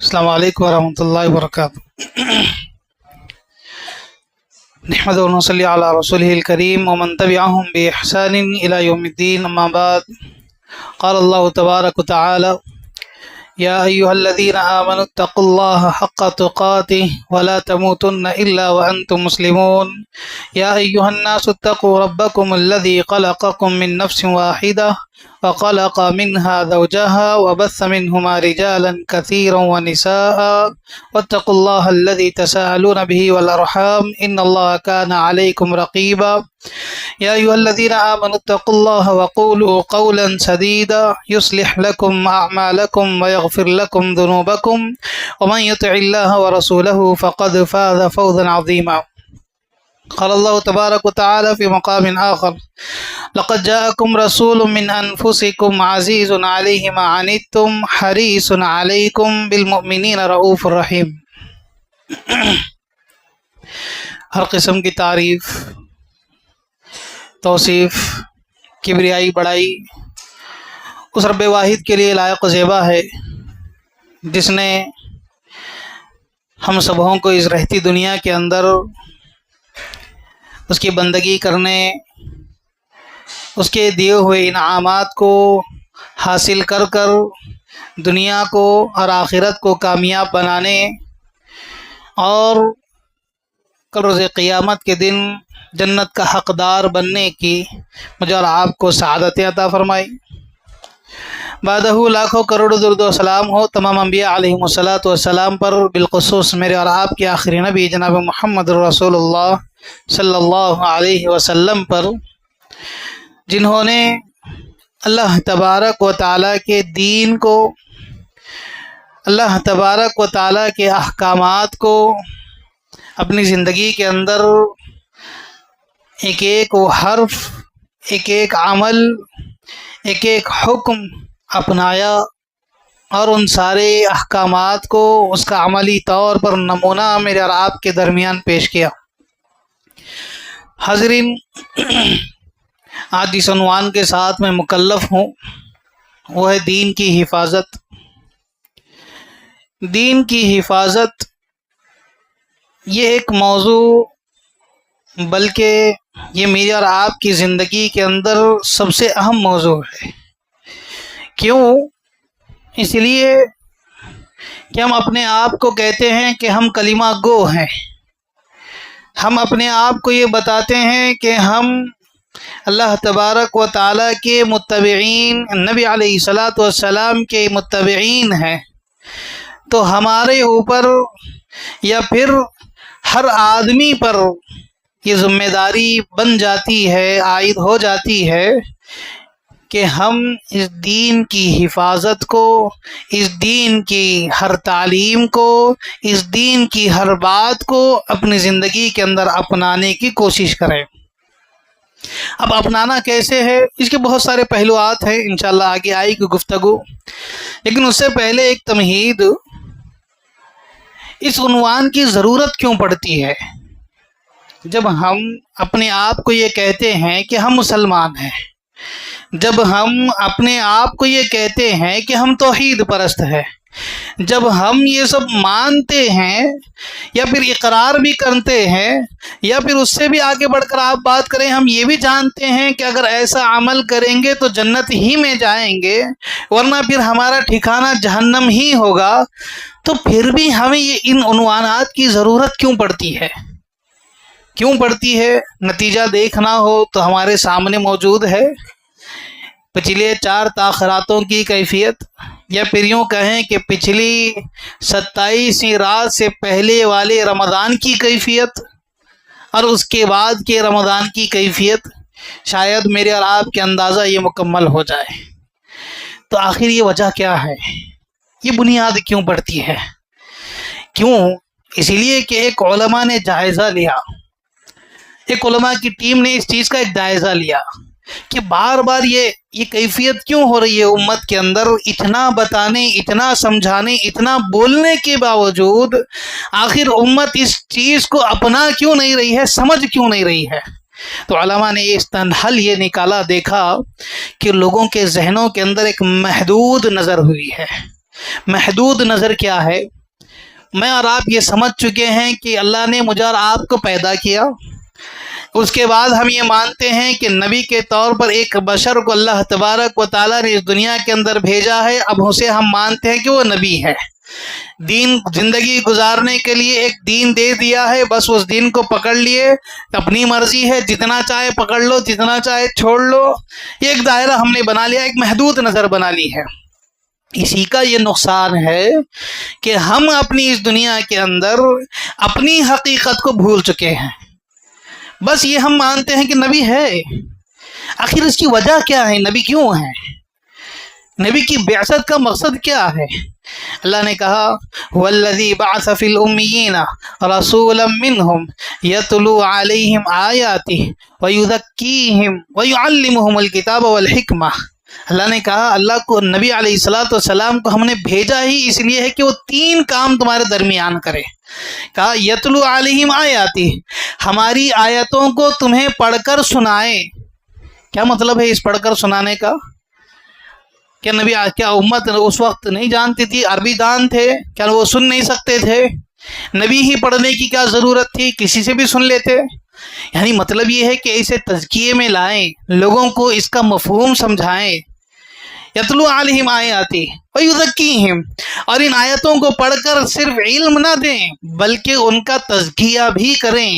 السلام علیکم ورحمۃ اللہ وبرکاتہ۔ نحمد و نصلی علی رسولہ الکریم ومن تبعهم بإحسان إلی یوم الدین، اما بعد۔ قال اللہ تبارک و تعالی: یا ایہا الذین آمنوا اتقوا اللہ حق تقاتہ ولا تموتن الا وانتم مسلمون۔ یا ایہا الناس اتقوا ربکم الذی خلقکم من نفس واحدہ وخلق منها زوجها وبث منهما رجالا كثيرا ونساء واتقوا الله الذي تساءلون به والأرحام إن الله كان عليكم رقيبا۔ يا أيها الذين آمنوا اتقوا الله وقولوا قولا سديدا يصلح لكم أعمالكم ويغفر لكم ذنوبكم ومن يطع الله ورسوله فقد فاز فوزا عظيما۔ قال الله تبارك وتعالى في مقام آخر: لقد جاءكم رسول من أنفسكم عزيز عليه ما عنتم حريص عليكم بالمؤمنين رؤوف رحيم۔ ہر قسم کی تعریف، توصیف، کبریائی، بڑائی اس رب واحد کے لیے لائق و زیبا ہے، جس نے ہم سبوں کو اس رہتی دنیا کے اندر اس کی بندگی کرنے، اس کے دیے ہوئے انعامات کو حاصل کر کر دنیا کو اور آخرت کو کامیاب بنانے اور کل روز قیامت کے دن جنت کا حقدار بننے کی مجھے اور آپ کو سعادت عطا فرمائی۔ بعدہ لاکھوں کروڑوں درود و سلام ہو تمام انبیاء علیہم الصلاۃ والسلام پر، بالخصوص میرے اور آپ کے آخری نبی جناب محمد رسول اللہ صلی اللہ علیہ وسلم پر، جنہوں نے اللہ تبارک و تعالیٰ کے دین کو، اللہ تبارک و تعالیٰ کے احکامات کو اپنی زندگی کے اندر ایک ایک حرف، ایک ایک عمل، ایک ایک حکم اپنایا اور ان سارے احکامات کو اس کا عملی طور پر نمونہ میرے اور آپ کے درمیان پیش کیا۔ حاضرین، آج جس عنوان کے ساتھ میں مکلف ہوں وہ ہے دین کی حفاظت۔ دین کی حفاظت یہ ایک موضوع، بلکہ یہ میری اور آپ کی زندگی کے اندر سب سے اہم موضوع ہے۔ کیوں؟ اس لیے کہ ہم اپنے آپ کو کہتے ہیں کہ ہم کلمہ گو ہیں، ہم اپنے آپ کو یہ بتاتے ہیں کہ ہم اللہ تبارک و تعالیٰ کے متبعین، نبی علیہ الصلاۃ والسلام کے متبعین ہیں، تو ہمارے اوپر یا پھر ہر آدمی پر یہ ذمہ داری بن جاتی ہے، عائد ہو جاتی ہے کہ ہم اس دین کی حفاظت کو، اس دین کی ہر تعلیم کو، اس دین کی ہر بات کو اپنی زندگی کے اندر اپنانے کی کوشش کریں۔ اب اپنانا کیسے ہے؟ اس کے بہت سارے پہلوات ہیں، انشاءاللہ آگے آئے گی گفتگو، لیکن اس سے پہلے ایک تمہید، اس عنوان کی ضرورت کیوں پڑتی ہے؟ جب ہم اپنے آپ کو یہ کہتے ہیں کہ ہم مسلمان ہیں، جب ہم اپنے آپ کو یہ کہتے ہیں کہ ہم توحید پرست ہیں، جب ہم یہ سب مانتے ہیں یا پھر اقرار بھی کرتے ہیں، یا پھر اس سے بھی آگے بڑھ کر آپ بات کریں، ہم یہ بھی جانتے ہیں کہ اگر ایسا عمل کریں گے تو جنت ہی میں جائیں گے ورنہ پھر ہمارا ٹھکانہ جہنم ہی ہوگا، تو پھر بھی ہمیں یہ ان عنوانات کی ضرورت کیوں پڑتی ہے؟ کیوں پڑتی ہے؟ نتیجہ دیکھنا ہو تو ہمارے سامنے موجود ہے۔ پچھلے 4 تاخیراتوں کی کیفیت، یا پھر یوں کہیں کہ پچھلی 27ویں رات سے پہلے والے رمضان کی کیفیت اور اس کے بعد کے رمضان کی کیفیت، شاید میرے اور آپ کے اندازہ یہ مکمل ہو جائے۔ تو آخر یہ وجہ کیا ہے؟ یہ بنیاد کیوں پڑتی ہے؟ کیوں؟ اسی لیے کہ ایک علماء نے جائزہ لیا، ایک علماء کی ٹیم نے اس چیز کا ایک جائزہ لیا کہ بار بار یہ کیفیت کیوں ہو رہی ہے امت کے اندر، اتنا بتانے، اتنا سمجھانے، اتنا بولنے کے باوجود آخر امت اس چیز کو اپنا کیوں نہیں رہی ہے، سمجھ کیوں نہیں رہی ہے؟ تو علماء نے اس حل یہ نکالا، دیکھا کہ لوگوں کے ذہنوں کے اندر ایک محدود نظر ہوئی ہے۔ محدود نظر کیا ہے؟ میں اور آپ یہ سمجھ چکے ہیں کہ اللہ نے مجھے اور آپ کو پیدا کیا، اس کے بعد ہم یہ مانتے ہیں کہ نبی کے طور پر ایک بشر کو اللہ تبارک و تعالیٰ نے اس دنیا کے اندر بھیجا ہے، اب اسے ہم مانتے ہیں کہ وہ نبی ہے، دین زندگی گزارنے کے لیے ایک دین دے دیا ہے، بس اس دین کو پکڑ لیے، اپنی مرضی ہے، جتنا چاہے پکڑ لو، جتنا چاہے چھوڑ لو، یہ ایک دائرہ ہم نے بنا لیا، ایک محدود نظر بنا لی ہے۔ اسی کا یہ نقصان ہے کہ ہم اپنی اس دنیا کے اندر اپنی حقیقت کو بھول چکے ہیں، بس یہ ہم مانتے ہیں کہ نبی ہے، آخر اس کی وجہ کیا ہے، نبی کیوں ہے، نبی کی بعثت کا مقصد کیا ہے؟ اللہ نے کہا والذی بعث فی الامیین رسولا منہم یتلو علیہم آیاتہ ویزکیہم ویعلمہم الکتاب والحکمہ۔ اللہ نے کہا اللہ کو نبی علیہ الصلوۃ والسلام کو ہم نے بھیجا ہی اس لیے ہے کہ وہ 3 کام تمہارے درمیان کرے۔ کہا یتلو علیہم آیاتی، ہماری آیتوں کو تمہیں پڑھ کر سنائے۔ کیا مطلب ہے اس پڑھ کر سنانے کا؟ کیا نبی کیا امت اس وقت نہیں جانتی تھی، عربی دان تھے، کیا وہ سن نہیں سکتے تھے؟ نبی ہی پڑھنے کی کیا ضرورت تھی، کسی سے بھی سن لیتے؟ یعنی مطلب یہ ہے کہ اسے تزکیے میں لائیں، لوگوں کو اس کا مفہوم سمجھائیں۔ یتلو علیہم آیاتی ویزکیہم، اور ان آیتوں کو پڑھ کر صرف علم نہ دیں بلکہ ان کا تزکیہ بھی کریں۔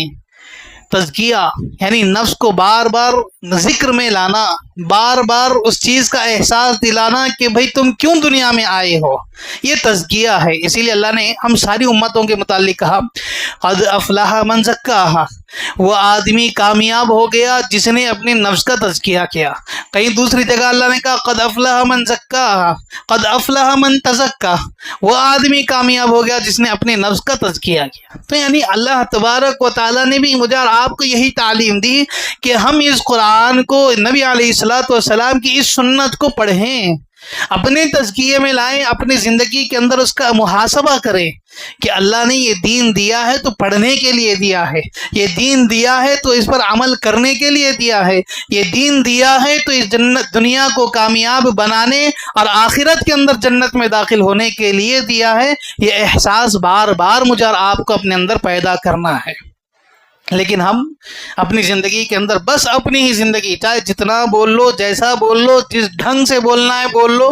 تزکیہ یعنی نفس کو بار بار ذکر میں لانا، بار بار اس چیز کا احساس دلانا کہ بھئی تم کیوں دنیا میں آئے ہو، یہ تزکیہ ہے۔ اسی لیے اللہ نے ہم ساری امتوں کے متعلق کہا قد افلح من زکاہا، وہ آدمی کامیاب ہو گیا جس نے اپنے نفس کا تزکیہ کیا۔ کہیں دوسری جگہ اللہ نے کہا قد افلح من زکاہا قد افلح من تزکا، وہ آدمی کامیاب ہو گیا جس نے اپنے نفس کا تزکیہ کیا۔ تو یعنی اللہ تبارک و تعالیٰ نے بھی مجھے اور آپ کو یہی تعلیم دی کہ ہم اس قرآن کو، نبی علیہ الصلوۃ والسلام کی اس سنت کو پڑھیں، اپنے تزکیے میں لائیں، اپنی زندگی کے اندر اس کا محاسبہ کریں کہ اللہ نے یہ دین دیا ہے تو پڑھنے کے لیے دیا ہے، یہ دین دیا ہے تو اس پر عمل کرنے کے لیے دیا ہے، یہ دین دیا ہے تو اس دنیا کو کامیاب بنانے اور آخرت کے اندر جنت میں داخل ہونے کے لیے دیا ہے۔ یہ احساس بار بار مجھے اور آپ کو اپنے اندر پیدا کرنا ہے۔ لیکن ہم اپنی زندگی کے اندر بس اپنی ہی زندگی، چاہے جتنا بول لو، جیسا بول لو، جس ڈھنگ سے بولنا ہے بول لو،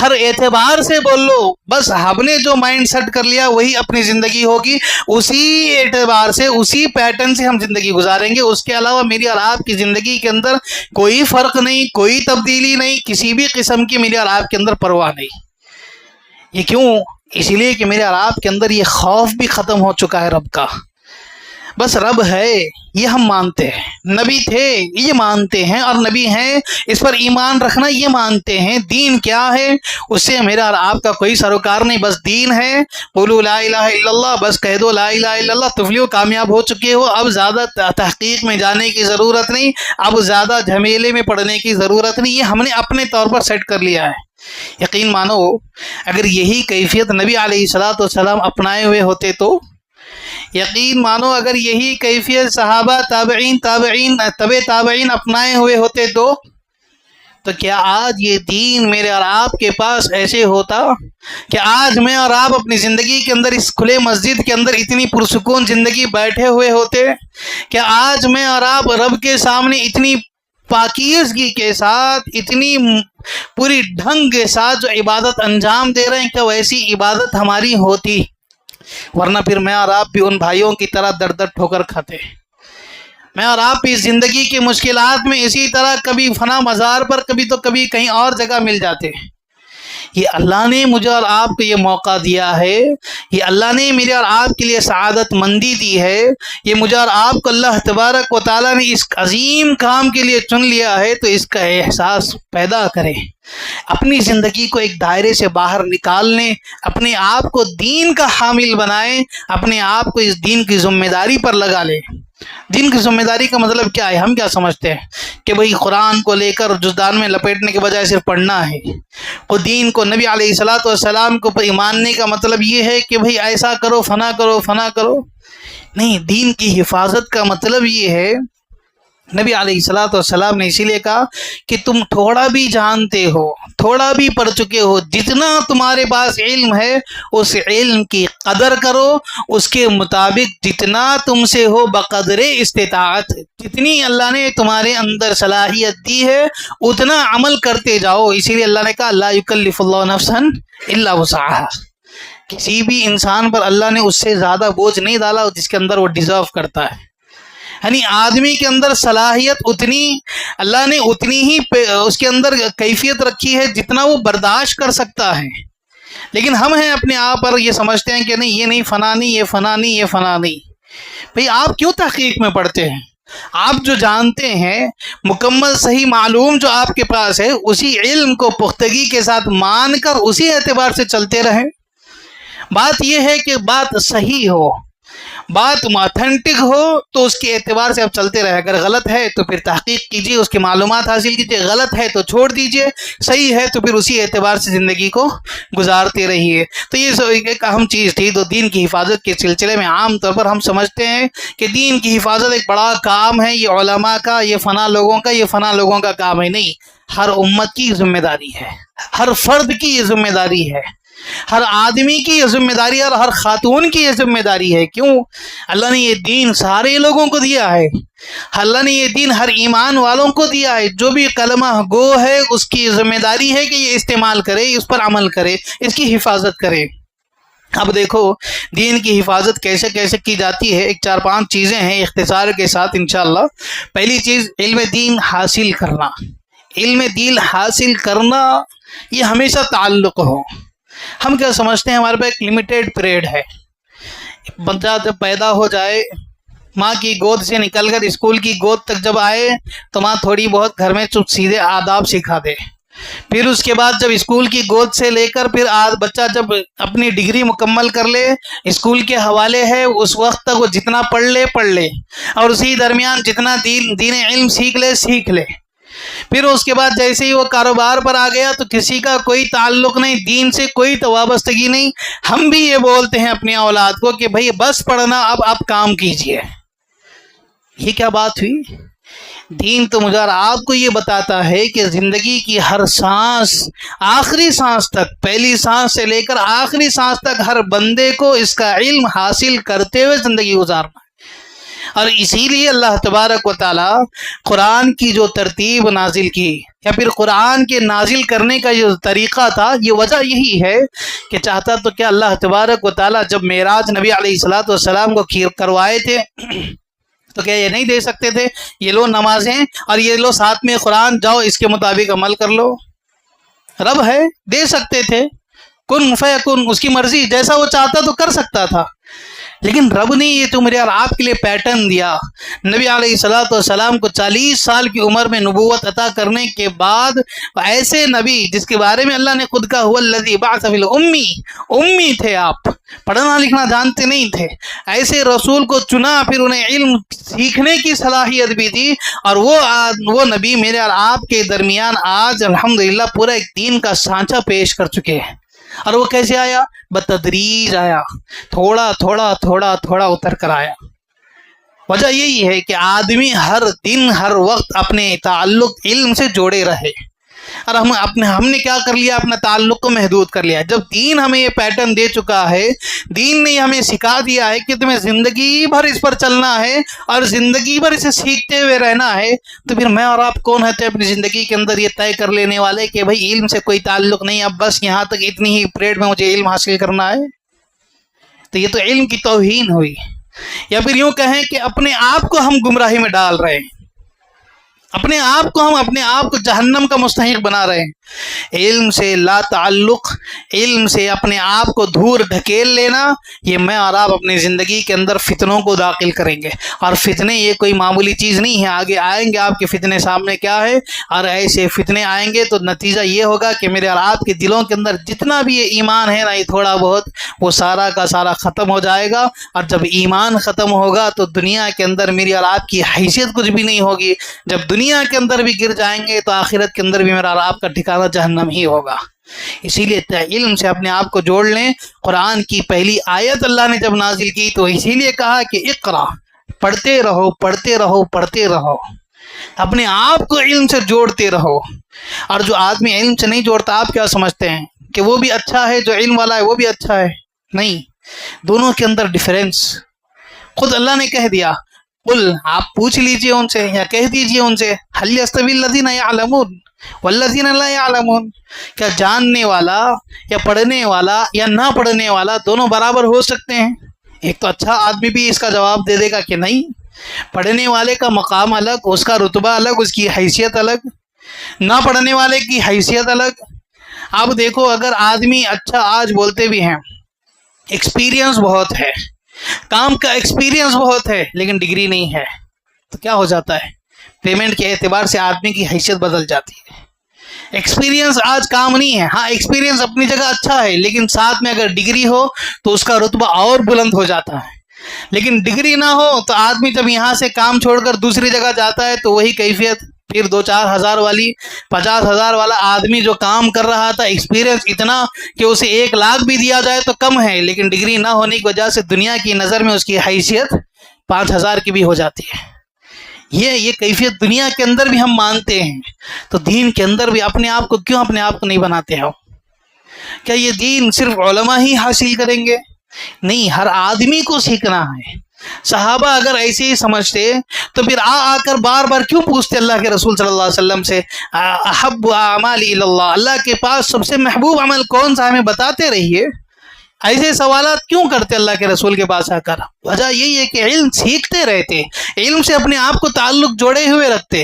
ہر اعتبار سے بول لو، بس ہم نے جو مائنڈ سیٹ کر لیا وہی اپنی زندگی ہوگی، اسی اعتبار سے اسی پیٹرن سے ہم زندگی گزاریں گے۔ اس کے علاوہ میری اور آپ کی زندگی کے اندر کوئی فرق نہیں، کوئی تبدیلی نہیں، کسی بھی قسم کی میری اور آپ کے اندر پرواہ نہیں۔ یہ کیوں؟ اسی لیے کہ میرے اور آپ کے اندر یہ خوف بھی ختم ہو چکا ہے رب کا۔ بس رب ہے یہ ہم مانتے ہیں، نبی تھے یہ مانتے ہیں، اور نبی ہیں اس پر ایمان رکھنا یہ مانتے ہیں۔ دین کیا ہے اس سے میرا اور آپ کا کوئی سروکار نہیں، بس دین ہے، قولوا لا الہ الا اللہ، بس کہہ دو لا الہ الا اللہ، تفلیحو، کامیاب ہو چکے ہو۔ اب زیادہ تحقیق میں جانے کی ضرورت نہیں، اب زیادہ جھمیلے میں پڑنے کی ضرورت نہیں، یہ ہم نے اپنے طور پر سیٹ کر لیا ہے۔ یقین مانو اگر یہی کیفیت نبی علیہ الصلوۃ والسلام اپنائے ہوئے ہوتے تو، یقین مانو اگر یہی کیفیت صحابہ، تابعین تبع تابعین اپنائے ہوئے ہوتے تو کیا آج یہ دین میرے اور آپ کے پاس ایسے ہوتا کہ آج میں اور آپ اپنی زندگی کے اندر اس کھلے مسجد کے اندر اتنی پرسکون زندگی بیٹھے ہوئے ہوتے؟ کیا آج میں اور آپ رب کے سامنے اتنی پاکیزگی کے ساتھ، اتنی پوری ڈھنگ کے ساتھ جو عبادت انجام دے رہے ہیں، کیا ویسی عبادت ہماری ہوتی؟ ورنہ پھر میں اور آپ بھی ان بھائیوں کی طرح در در ٹھوکر کھاتے، میں اور آپ بھی زندگی کی مشکلات میں اسی طرح کبھی فنا مزار پر، کبھی تو کبھی کہیں اور جگہ مل جاتے۔ یہ اللہ نے مجھے اور آپ کو یہ موقع دیا ہے، یہ اللہ نے میرے اور آپ کے لیے سعادت مندی دی ہے، یہ مجھے اور آپ کو اللہ تبارک و تعالیٰ نے اس عظیم کام کے لیے چن لیا ہے، تو اس کا احساس پیدا کریں، اپنی زندگی کو ایک دائرے سے باہر نکالنے، اپنے آپ کو دین کا حامل بنائیں، اپنے آپ کو اس دین کی ذمہ داری پر لگا لیں۔ دین کی ذمہ داری کا مطلب کیا ہے؟ ہم کیا سمجھتے ہیں کہ بھئی قرآن کو لے کر جزدان میں لپیٹنے کے بجائے صرف پڑھنا ہے، اور دین کو، نبی علیہ الصلوۃ والسلام کو ماننے کا مطلب یہ ہے کہ بھئی ایسا کرو، فنا کرو، فنا کرو۔ نہیں، دین کی حفاظت کا مطلب یہ ہے نبی علیہ الصلوۃ والسلام نے اسی لیے کہا کہ تم تھوڑا بھی جانتے ہو، تھوڑا بھی پڑھ چکے ہو، جتنا تمہارے پاس علم ہے اس علم کی قدر کرو، اس کے مطابق جتنا تم سے ہو بقدر استطاعت، جتنی اللہ نے تمہارے اندر صلاحیت دی ہے اتنا عمل کرتے جاؤ۔ اسی لیے اللہ نے کہا لا یکلف اللہ نفسا الا وسعها، کسی بھی انسان پر اللہ نے اس سے زیادہ بوجھ نہیں ڈالا جس کے اندر وہ ڈیزرو کرتا ہے۔ یعنی آدمی کے اندر صلاحیت اتنی، اللہ نے اتنی ہی اس کے اندر کیفیت رکھی ہے جتنا وہ برداشت کر سکتا ہے، لیکن ہم ہیں اپنے آپ پر یہ سمجھتے ہیں کہ نہیں یہ نہیں فنا نہیں، یہ فنا نہیں، یہ فنا نہیں۔ بھئی آپ کیوں تحقیق میں پڑھتے ہیں؟ آپ جو جانتے ہیں مکمل صحیح معلوم جو آپ کے پاس ہے اسی علم کو پختگی کے ساتھ مان کر اسی اعتبار سے چلتے رہیں۔ بات یہ ہے کہ بات صحیح ہو، بات آتھینٹک ہو تو اس کے اعتبار سے آپ چلتے رہے، اگر غلط ہے تو پھر تحقیق کیجیے، اس کی معلومات حاصل کیجیے، غلط ہے تو چھوڑ دیجیے، صحیح ہے تو پھر اسی اعتبار سے زندگی کو گزارتے رہیے۔ تو یہ ایک اہم چیز تھی۔ تو دین کی حفاظت کے سلسلے میں عام طور پر ہم سمجھتے ہیں کہ دین کی حفاظت ایک بڑا کام ہے، یہ علماء کا، یہ فنا لوگوں کا، یہ فنا لوگوں کا کام ہے، نہیں، ہر امت کی ذمہ داری ہے، ہر فرد کی یہ ذمہ داری ہے، ہر آدمی کی یہ ذمہ داری ہے، اور ہر خاتون کی یہ ذمہ داری ہے۔ کیوں؟ اللہ نے یہ دین سارے لوگوں کو دیا ہے، اللہ نے یہ دین ہر ایمان والوں کو دیا ہے، جو بھی کلمہ گو ہے اس کی ذمہ داری ہے کہ یہ استعمال کرے، اس پر عمل کرے، اس کی حفاظت کرے۔ اب دیکھو دین کی حفاظت کیسے کیسے کی جاتی ہے، ایک 4-5 چیزیں ہیں اختصار کے ساتھ انشاءاللہ۔ پہلی چیز علم دین حاصل کرنا، علم دین حاصل کرنا یہ ہمیشہ تعلق ہو۔ ہم کیا سمجھتے ہیں ہمارے پاس ایک لمیٹیڈ پیریڈ ہے، بچہ جب پیدا ہو جائے ماں کی گود سے نکل کر اسکول کی گود تک جب آئے تو ماں تھوڑی بہت گھر میں چپ سیدھے آداب سکھا دے، پھر اس کے بعد جب اسکول کی گود سے لے کر پھر بچہ جب اپنی ڈگری مکمل کر لے اسکول کے حوالے ہے اس وقت تک وہ جتنا پڑھ لے اور اسی درمیان جتنا دین علم سیکھ لے، پھر اس کے بعد جیسے ہی وہ کاروبار پر آ گیا تو کسی کا کوئی تعلق نہیں، دین سے کوئی وابستگی نہیں۔ ہم بھی یہ بولتے ہیں اپنی اولاد کو کہ بھئی بس پڑھنا، اب آپ کام کیجئے۔ یہ کیا بات ہوئی؟ دین تو مجھے اور آپ کو یہ بتاتا ہے کہ زندگی کی ہر سانس، آخری سانس تک، پہلی سانس سے لے کر آخری سانس تک ہر بندے کو اس کا علم حاصل کرتے ہوئے زندگی گزارنا ہے۔ اور اسی لیے اللہ تبارک و تعالی قرآن کی جو ترتیب نازل کی یا پھر قرآن کے نازل کرنے کا جو طریقہ تھا، یہ وجہ یہی ہے کہ چاہتا تو کیا اللہ تبارک و تعالی جب معراج نبی علیہ الصلوۃ والسلام کو کروائے تھے تو کیا یہ نہیں دے سکتے تھے یہ لو نمازیں اور یہ لو ساتھ میں قرآن، جاؤ اس کے مطابق عمل کر لو؟ رب ہے، دے سکتے تھے، کن فیکن، اس کی مرضی، جیسا وہ چاہتا تو کر سکتا تھا، لیکن رب نے یہ تو میرے اور آپ کے لیے پیٹرن دیا۔ نبی علیہ الصلوۃ والسلام کو 40 سال کی عمر میں نبوت عطا کرنے کے بعد ایسے نبی جس کے بارے میں اللہ نے خود کہا هو الذی بعث فی الامّی، امی تھے آپ، پڑھنا لکھنا جانتے نہیں تھے، ایسے رسول کو چنا، پھر انہیں علم سیکھنے کی صلاحیت بھی دی، اور وہ نبی میرے اور آپ کے درمیان آج الحمدللہ پورا ایک دین کا سانچہ پیش کر چکے ہیں۔ اور وہ کیسے آیا؟ بتدریج آیا، تھوڑا تھوڑا تھوڑا تھوڑا اتر کر آیا۔ وجہ یہی ہے کہ آدمی ہر دن ہر وقت اپنے تعلق علم سے جوڑے رہے، اور ہم نے کیا کر لیا؟ اپنا تعلق کو محدود کر لیا۔ جب دین ہمیں یہ پیٹرن دے چکا ہے، دین نے ہمیں سکھا دیا ہے کہ تمہیں زندگی بھر اس پر چلنا ہے اور زندگی بھر اسے سیکھتے ہوئے رہنا ہے، تو پھر میں اور آپ کون ہوتے ہیں اپنی زندگی کے اندر یہ طے کر لینے والے کہ بھائی علم سے کوئی تعلق نہیں، اب بس یہاں تک اتنی ہی پیریڈ میں مجھے علم حاصل کرنا ہے؟ تو یہ تو علم کی توہین ہوئی، یا پھر یوں کہیں کہ اپنے آپ کو ہم گمراہی میں ڈال رہے ہیں، اپنے آپ کو جہنم کا مستحق بنا رہے ہیں۔ علم سے لا تعلق، علم سے اپنے آپ کو دور ڈھکیل لینا، یہ میں اور آپ اپنی زندگی کے اندر فتنوں کو داخل کریں گے، اور فتنے یہ کوئی معمولی چیز نہیں ہے، آگے آئیں گے آپ کے فتنے سامنے کیا ہے، اور ایسے فتنے آئیں گے تو نتیجہ یہ ہوگا کہ میرے اور آپ کے دلوں کے اندر جتنا بھی یہ ایمان ہے نا، یہ تھوڑا بہت، وہ سارا کا سارا ختم ہو جائے گا، اور جب ایمان ختم ہوگا تو دنیا کے اندر میری اور آپ کی حیثیت کچھ بھی نہیں ہوگی، جب دنیا کے اندر بھی گر جائیں گے تو آخرت کے اندر بھی میرا اور آپ کا ٹھکانہ جہنم ہی ہوگا۔ اسی لیے علم سے اپنے آپ کو جوڑ لیں۔ قرآن کی پہلی آیت اللہ نے جب نازل کی تو اسی لیے کہا کہ اقرا، پڑھتے رہو پڑھتے رہو پڑھتے رہو۔ اپنے آپ کو علم سے جوڑتے رہو. اور جو آدمی علم سے نہیں جوڑتا، آپ کیا سمجھتے ہیں کہ وہ بھی اچھا ہے، جو علم والا ہے وہ بھی اچھا ہے؟ نہیں، دونوں کے اندر ڈفرینس خود اللہ نے کہہ دیا. قل، آپ پوچھ لیجئے ان سے یا کہہ دیجئے ان سے، هل يستوي الذين يعلمون والذين لا يعلمون، کیا جاننے والا یا پڑھنے والا یا نہ پڑھنے والا دونوں برابر ہو سکتے ہیں؟ ایک تو اچھا آدمی بھی اس کا جواب دے دے گا کہ نہیں، پڑھنے والے کا مقام الگ، اس کا رتبہ الگ، اس کی حیثیت الگ، نہ پڑھنے والے کی حیثیت الگ. آپ دیکھو، اگر آدمی اچھا آج بولتے بھی ہیں، ایکسپیرینس بہت ہے، کام کا ایکسپیرینس بہت ہے، لیکن ڈگری نہیں ہے، تو کیا ہو جاتا ہے؟ پیمنٹ کے اعتبار سے آدمی کی حیثیت بدل جاتی ہے. ایکسپیرینس آج کام نہیں ہے. ہاں، ایکسپیرینس اپنی جگہ اچھا ہے، لیکن ساتھ میں اگر ڈگری ہو تو اس کا رتبہ اور بلند ہو جاتا ہے. لیکن ڈگری نہ ہو تو آدمی جب یہاں سے کام چھوڑ کر دوسری جگہ جاتا ہے تو وہی کیفیت، پھر 2-4 ہزار والی 50 ہزار والا آدمی جو کام کر رہا تھا، ایکسپیرینس اتنا کہ اسے 1 لاکھ بھی دیا جائے تو کم ہے، لیکن ڈگری نہ ہونے کی وجہ سے دنیا کی نظر میں اس کی حیثیت 5,000 کی بھی ہو جاتی ہے. یہ کیفیت دنیا کے اندر بھی ہم مانتے ہیں، تو دین کے اندر بھی اپنے آپ کو کیوں اپنے آپ کو نہیں بناتے ہو؟ کیا یہ دین صرف علماء ہی حاصل کریں گے؟ نہیں، ہر آدمی کو سیکھنا ہے. صحابہ اگر ایسے ہی سمجھتے تو پھر آ کر بار بار کیوں پوچھتے اللہ کے رسول صلی اللہ علیہ وسلم سے، احب اعمال اللہ، اللہ کے پاس سب سے محبوب عمل کون سا، ہمیں بتاتے رہیے. ایسے سوالات کیوں کرتے اللہ کے رسول کے پاس آ کر؟ وجہ یہی ہے کہ علم سیکھتے رہتے، علم سے اپنے آپ کو تعلق جوڑے ہوئے رکھتے،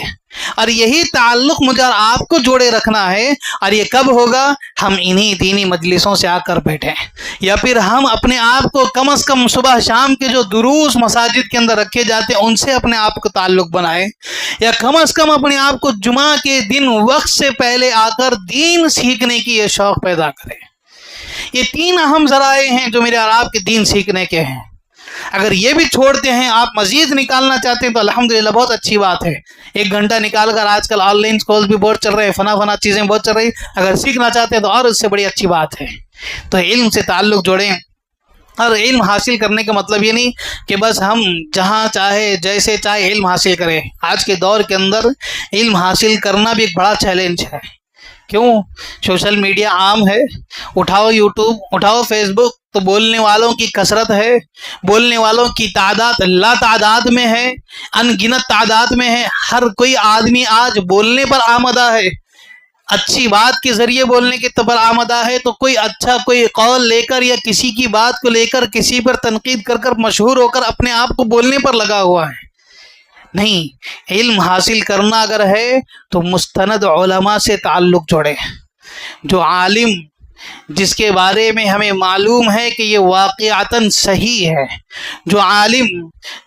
اور یہی تعلق مجھے اور آپ کو جوڑے رکھنا ہے. اور یہ کب ہوگا؟ ہم انہی دینی مجلسوں سے آ کر بیٹھیں، یا پھر ہم اپنے آپ کو کم از کم صبح شام کے جو دروس مساجد کے اندر رکھے جاتے ہیں ان سے اپنے آپ کو تعلق بنائیں، یا کم از کم اپنے آپ کو جمعہ کے دن وقت سے پہلے آ کر دین سیکھنے کی یہ شوق پیدا کریں. یہ 3 اہم ذرائع ہیں جو میرے اور آپ کے دین سیکھنے کے ہیں. اگر یہ بھی چھوڑتے ہیں، آپ مزید نکالنا چاہتے ہیں تو الحمدللہ بہت اچھی بات ہے. 1 گھنٹہ نکال کر، آج کل آن لائن کورس بھی بہت چل رہے ہیں، فنا چیزیں بہت چل رہی، اگر سیکھنا چاہتے ہیں تو اور اس سے بڑی اچھی بات ہے. تو علم سے تعلق جوڑیں. اور علم حاصل کرنے کا مطلب یہ نہیں کہ بس ہم جہاں چاہے جیسے چاہے علم حاصل کریں. آج کے دور کے اندر علم حاصل کرنا بھی ایک بڑا چیلنج ہے. کیوں؟ سوشل میڈیا عام ہے، اٹھاؤ یوٹیوب، اٹھاؤ فیس بک، تو بولنے والوں کی کثرت ہے، بولنے والوں کی تعداد لا تعداد میں ہے، ان گنت تعداد میں ہے. ہر کوئی آدمی آج بولنے پر آمدہ ہے، اچھی بات کے ذریعے بولنے کے پر آمدہ ہے. تو کوئی اچھا کوئی قول لے کر یا کسی کی بات کو لے کر کسی پر تنقید کر کر مشہور ہو کر اپنے آپ کو بولنے پر لگا ہوا ہے. نہیں، علم حاصل کرنا اگر ہے تو مستند علماء سے تعلق جوڑے. جو عالم جس کے بارے میں ہمیں معلوم ہے کہ یہ واقعتاً صحیح ہے، جو عالم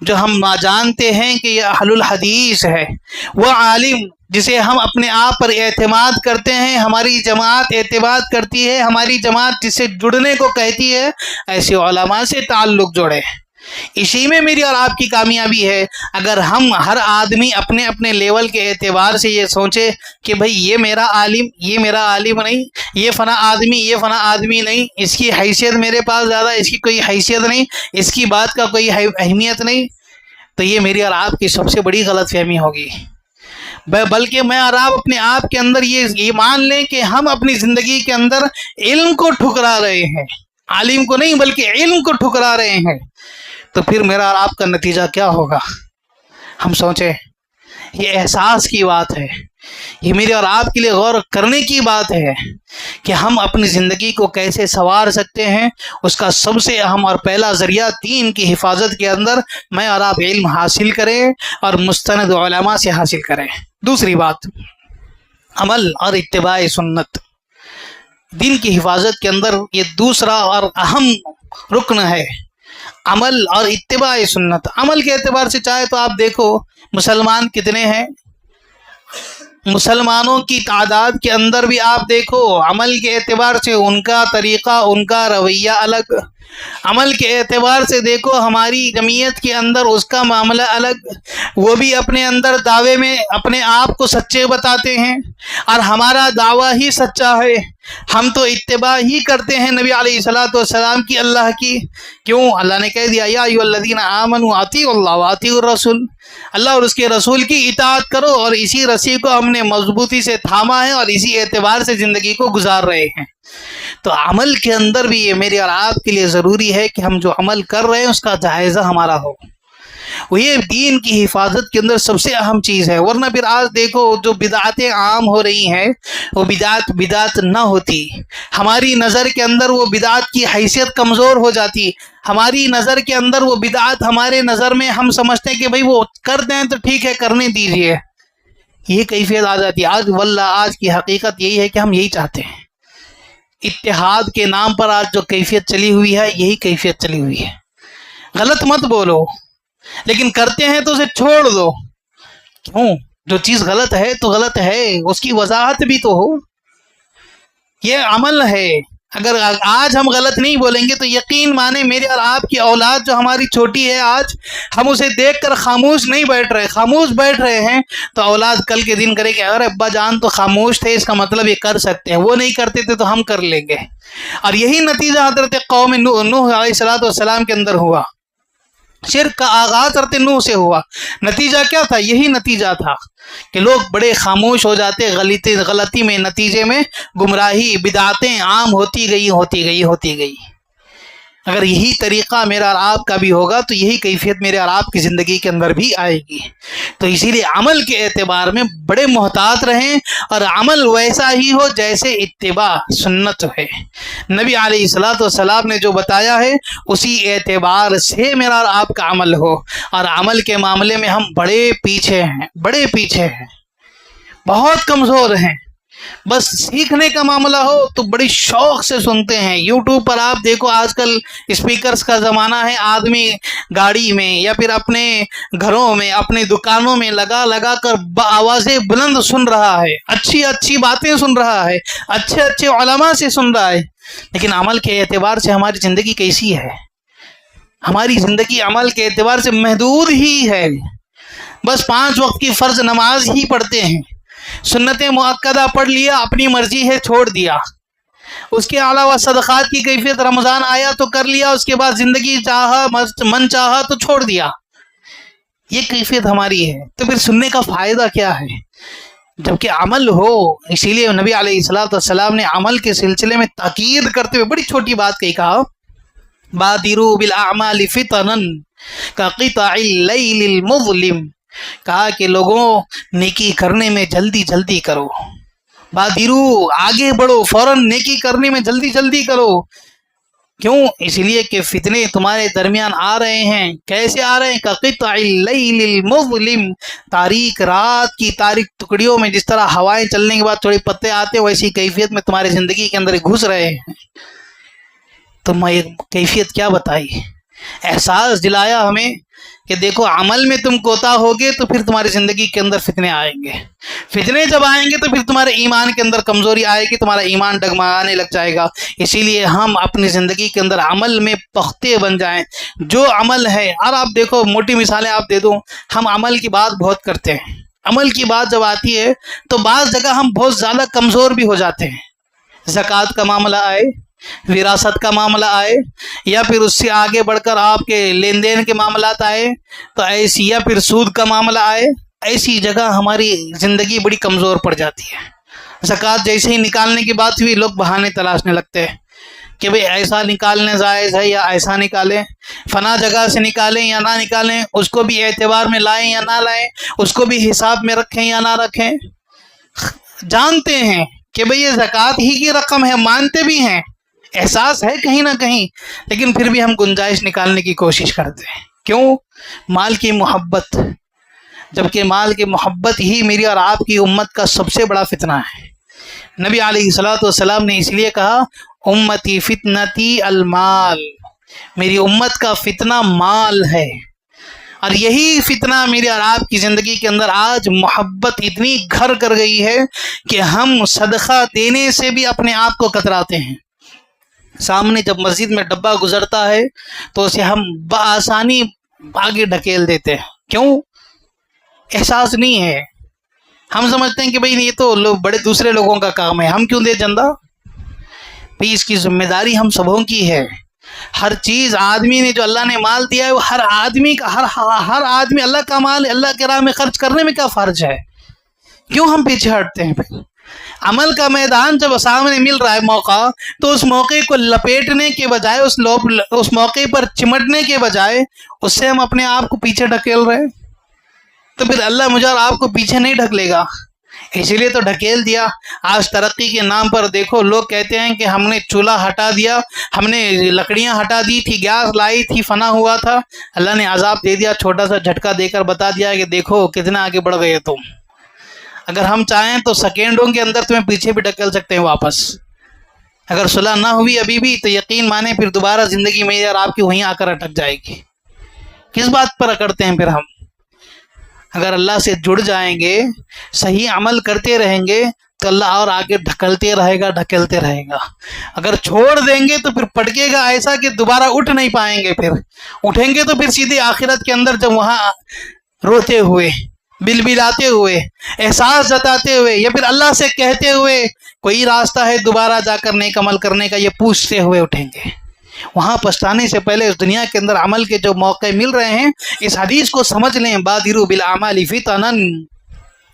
جو ہم جانتے ہیں کہ یہ اہل الحدیث ہے، وہ عالم جسے ہم اپنے آپ پر اعتماد کرتے ہیں، ہماری جماعت اعتماد کرتی ہے، ہماری جماعت جس سے جڑنے کو کہتی ہے، ایسے علماء سے تعلق جوڑے. اسی میں میری اور آپ کی کامیابی ہے. اگر ہم ہر آدمی اپنے اپنے لیول کے اعتبار سے یہ سوچے کہ بھئی یہ میرا عالم، یہ میرا عالم نہیں، یہ فنا آدمی، یہ فنا آدمی نہیں، اس کی حیثیت میرے پاس زیادہ، اس کی کوئی حیثیت نہیں، اس کی بات کا کوئی اہمیت نہیں، تو یہ میری اور آپ کی سب سے بڑی غلط فہمی ہوگی. بلکہ میں اور آپ اپنے آپ کے اندر یہ مان لیں کہ ہم اپنی زندگی کے اندر علم کو ٹھکرا رہے ہیں، عالم کو نہیں بلکہ علم کو ٹھکرا رہے ہیں. تو پھر میرا اور آپ کا نتیجہ کیا ہوگا؟ ہم سوچیں. یہ احساس کی بات ہے، یہ میرے اور آپ کے لیے غور کرنے کی بات ہے کہ ہم اپنی زندگی کو کیسے سنوار سکتے ہیں. اس کا سب سے اہم اور پہلا ذریعہ دین کی حفاظت کے اندر میں اور آپ علم حاصل کریں اور مستند علماء سے حاصل کریں. دوسری بات، عمل اور اتباع سنت. دین کی حفاظت کے اندر یہ دوسرا اور اہم رکن ہے، عمل اور اتباع سنت. عمل کے اعتبار سے چاہے تو آپ دیکھو مسلمان کتنے ہیں، مسلمانوں کی تعداد کے اندر بھی آپ دیکھو عمل کے اعتبار سے ان کا طریقہ، ان کا رویہ الگ. عمل کے اعتبار سے دیکھو ہماری جمعیت کے اندر اس کا معاملہ الگ، وہ بھی اپنے اندر دعوے میں اپنے آپ کو سچے بتاتے ہیں اور ہمارا دعویٰ ہی سچا ہے. ہم تو اتباع ہی کرتے ہیں نبی علیہ الصلوۃ والسلام کی، اللہ کی. کیوں؟ اللہ نے کہہ دیا یا ایھا الذین آمنوا اطیعوا اللہ واطیعوا الرسول. اللہ اور اس کے رسول کی اطاعت کرو، اور اسی رسی کو ہم نے مضبوطی سے تھاما ہے اور اسی اعتبار سے زندگی کو گزار رہے ہیں۔ تو عمل کے اندر بھی یہ میرے اور آپ کے لیے ضروری ہے کہ ہم جو عمل کر رہے ہیں اس کا جائزہ ہمارا ہو۔ وہ یہ دین کی حفاظت کے اندر سب سے اہم چیز ہے، ورنہ پھر آج دیکھو جو بدعتیں عام ہو رہی ہیں وہ بدعت نہ ہوتی، ہماری نظر کے اندر وہ بدعت کی حیثیت کمزور ہو جاتی، ہماری نظر کے اندر وہ بدعت ہمارے نظر میں ہم سمجھتے ہیں کہ بھئی وہ کر دیں تو ٹھیک ہے، کرنے دیجئے، یہ کیفیت آ جاتی ہے۔ آج واللہ آج کی حقیقت یہی ہے کہ ہم یہی چاہتے ہیں، اتحاد کے نام پر آج جو کیفیت چلی ہوئی ہے یہی کیفیت چلی ہوئی ہے۔ غلط مت بولو، لیکن کرتے ہیں تو اسے چھوڑ دو۔ کیوں؟ جو چیز غلط ہے تو غلط ہے، اس کی وضاحت بھی تو ہو۔ یہ عمل ہے، اگر آج ہم غلط نہیں بولیں گے تو یقین مانے میرے اور آپ کی اولاد جو ہماری چھوٹی ہے، آج ہم اسے دیکھ کر خاموش نہیں بیٹھ رہے، خاموش بیٹھ رہے ہیں تو اولاد کل کے دن کرے کہ اگر ابا جان تو خاموش تھے، اس کا مطلب یہ کر سکتے ہیں، وہ نہیں کرتے تھے تو ہم کر لیں گے۔ اور یہی نتیجہ حضرت قوم نوح علیہ السلام کے اندر ہوا، شرک کا آغاز حضرت نوح سے ہوا۔ نتیجہ کیا تھا؟ یہی نتیجہ تھا کہ لوگ بڑے خاموش ہو جاتے، غلطی میں، نتیجے میں گمراہی، بدعتیں عام ہوتی گئی۔ اگر یہی طریقہ میرا اور آپ کا بھی ہوگا تو یہی کیفیت میرے اور آپ کی زندگی کے اندر بھی آئے گی۔ تو اسی لیے عمل کے اعتبار میں بڑے محتاط رہیں، اور عمل ویسا ہی ہو جیسے اتباع سنت ہے۔ نبی علیہ السلام نے جو بتایا ہے اسی اعتبار سے میرا اور آپ کا عمل ہو۔ اور عمل کے معاملے میں ہم بڑے پیچھے ہیں، بہت کمزور ہیں۔ بس سیکھنے کا معاملہ ہو تو بڑی شوق سے سنتے ہیں۔ یوٹیوب پر آپ دیکھو، آج کل اسپیکرز کا زمانہ ہے، آدمی گاڑی میں یا پھر اپنے گھروں میں، اپنی دکانوں میں لگا کر آوازیں بلند سن رہا ہے، اچھی باتیں سن رہا ہے، اچھے علماء سے سن رہا ہے، لیکن عمل کے اعتبار سے ہماری زندگی کیسی ہے؟ ہماری زندگی عمل کے اعتبار سے محدود ہی ہے۔ بس 5 وقت کی فرض نماز ہی پڑھتے ہیں، سنت مؤکدہ پڑھ لیا، اپنی مرضی ہے چھوڑ دیا، اس کے علاوہ صدقات کی کیفیت رمضان آیا تو کر لیا، اس کے بعد زندگی من چاہا تو چھوڑ دیا، یہ کیفیت ہماری ہے۔ تو پھر سننے کا فائدہ کیا ہے جبکہ عمل ہو؟ اسی لیے نبی علیہ السلام نے عمل کے سلسلے میں تاکید کرتے ہوئے بڑی چھوٹی بات کہا، بادروا بالاعمال فتنا کقطع اللیل المظلم، کہا کہ لوگوں نیکی کرنے میں جلدی کرو، بادرو آگے بڑھو، فوراً نیکی کرنے میں جلدی کرو۔ کیوں؟ اس لیے کہ فتنے تمہارے درمیان آ رہے ہیں۔ کیسے آ رہے ہیں؟ کقطع اللیل المظلم، تاریک رات کی تاریک ٹکڑیوں میں جس طرح ہوائیں چلنے کے بعد تھوڑے پتے آتے ہیں، ویسی کیفیت میں تمہاری زندگی کے اندر گھس رہے ہیں۔ تو میں کیفیت کیا بتائی؟ احساس دلایا ہمیں کہ دیکھو عمل میں تم کوتا ہوگے تو پھر تمہاری زندگی کے اندر فتنے آئیں گے، فتنے جب آئیں گے تو پھر تمہارے ایمان کے اندر کمزوری آئے گی، تمہارا ایمان ڈگمگانے لگ جائے گا۔ اسی لیے ہم اپنی زندگی کے اندر عمل میں پختہ بن جائیں۔ جو عمل ہے، اور آپ دیکھو موٹی مثالیں آپ دے دوں، ہم عمل کی بات بہت کرتے ہیں، عمل کی بات جب آتی ہے تو بعض جگہ ہم بہت زیادہ کمزور بھی ہو جاتے ہیں۔ زکوٰۃ کا معاملہ آئے، وراثت کا معاملہ آئے، یا پھر اس سے آگے بڑھ کر آپ کے لین دین کے معاملات آئے تو ایسی، یا پھر سود کا معاملہ آئے، ایسی جگہ ہماری زندگی بڑی کمزور پڑ جاتی ہے۔ زکوٰۃ جیسے ہی نکالنے کی بات ہوئی، لوگ بہانے تلاشنے لگتے ہیں کہ بھئی ایسا نکالنے جائز ہے یا ایسا نکالیں، فلاں جگہ سے نکالیں یا نہ نکالیں، اس کو بھی اعتبار میں لائیں یا نہ لائیں، اس کو بھی حساب میں رکھیں یا نہ رکھیں۔ جانتے ہیں کہ بھئی یہ زکوٰۃ ہی کی رقم ہے، مانتے بھی ہیں، احساس ہے کہیں نہ کہیں، لیکن پھر بھی ہم گنجائش نکالنے کی کوشش کرتے ہیں۔ کیوں؟ مال کی محبت، جبکہ مال کی محبت ہی میری اور آپ کی امت کا سب سے بڑا فتنہ ہے۔ نبی علیہ السلام نے اس لیے کہا، امتی فتنتی المال، میری امت کا فتنہ مال ہے۔ اور یہی فتنہ میری اور آپ کی زندگی کے اندر آج محبت اتنی گھر کر گئی ہے کہ ہم صدقہ دینے سے بھی اپنے آپ کو کتراتے ہیں۔ سامنے جب مسجد میں ڈبہ گزرتا ہے تو اسے ہم بآسانی آگے ڈھکیل دیتے ہیں۔ کیوں؟ احساس نہیں ہے، ہم سمجھتے ہیں کہ بھئی یہ تو لوگ بڑے دوسرے لوگوں کا کام ہے، ہم کیوں دے چندہ؟ بھئی اس کی ذمہ داری ہم سبوں کی ہے۔ ہر چیز آدمی نے جو اللہ نے مال دیا ہے وہ ہر آدمی کا ہر آدمی اللہ کا مال اللہ کے راہ میں خرچ کرنے میں کیا فرض ہے؟ کیوں ہم پیچھے ہٹتے ہیں؟ پھر عمل کا میدان جب سامنے مل رہا ہے موقع، تو اس موقع کو لپیٹنے کے بجائے اس موقع پر چمٹنے کے بجائے اس سے ہم اپنے آپ کو پیچھے ڈھکیل رہے ہیں، تو پھر اللہ مجھے اور آپ کو پیچھے نہیں ڈھکلے گا، اسی لیے تو ڈھکیل دیا۔ آج ترقی کے نام پر دیکھو لوگ کہتے ہیں کہ ہم نے چولہا ہٹا دیا، ہم نے لکڑیاں ہٹا دی تھی، گیس لائی تھی، فنا ہوا تھا، اللہ نے عذاب دے دیا، چھوٹا سا جھٹکا دے کر بتا دیا کہ دیکھو کتنا آگے بڑھ گئے تم۔ اگر ہم چاہیں تو سیکنڈوں کے اندر تمہیں پیچھے بھی ڈھکیل سکتے ہیں واپس۔ اگر صلح نہ ہوئی ابھی بھی تو یقین مانے پھر دوبارہ زندگی میری اور آپ کی وہیں آ کر اٹک جائے گی۔ کس بات پر اکڑتے ہیں پھر ہم؟ اگر اللہ سے جڑ جائیں گے، صحیح عمل کرتے رہیں گے تو اللہ اور آگے ڈھکلتے رہے گا، ڈھکلتے رہے گا۔ اگر چھوڑ دیں گے تو پھر پٹکے گا ایسا کہ دوبارہ اٹھ نہیں پائیں گے، پھر اٹھیں گے تو پھر سیدھی آخرت کے اندر جب وہاں روتے ہوئے، بلبلاتے ہوئے، احساس جتاتے ہوئے، یا پھر اللہ سے کہتے ہوئے کوئی راستہ ہے دوبارہ جا کر نیک عمل کرنے کا، یہ پوچھتے ہوئے اٹھیں گے۔ وہاں پچھتانے سے پہلے اس دنیا کے اندر عمل کے جو موقع مل رہے ہیں، اس حدیث کو سمجھ لیں، بادروا بالاعمال فتنا،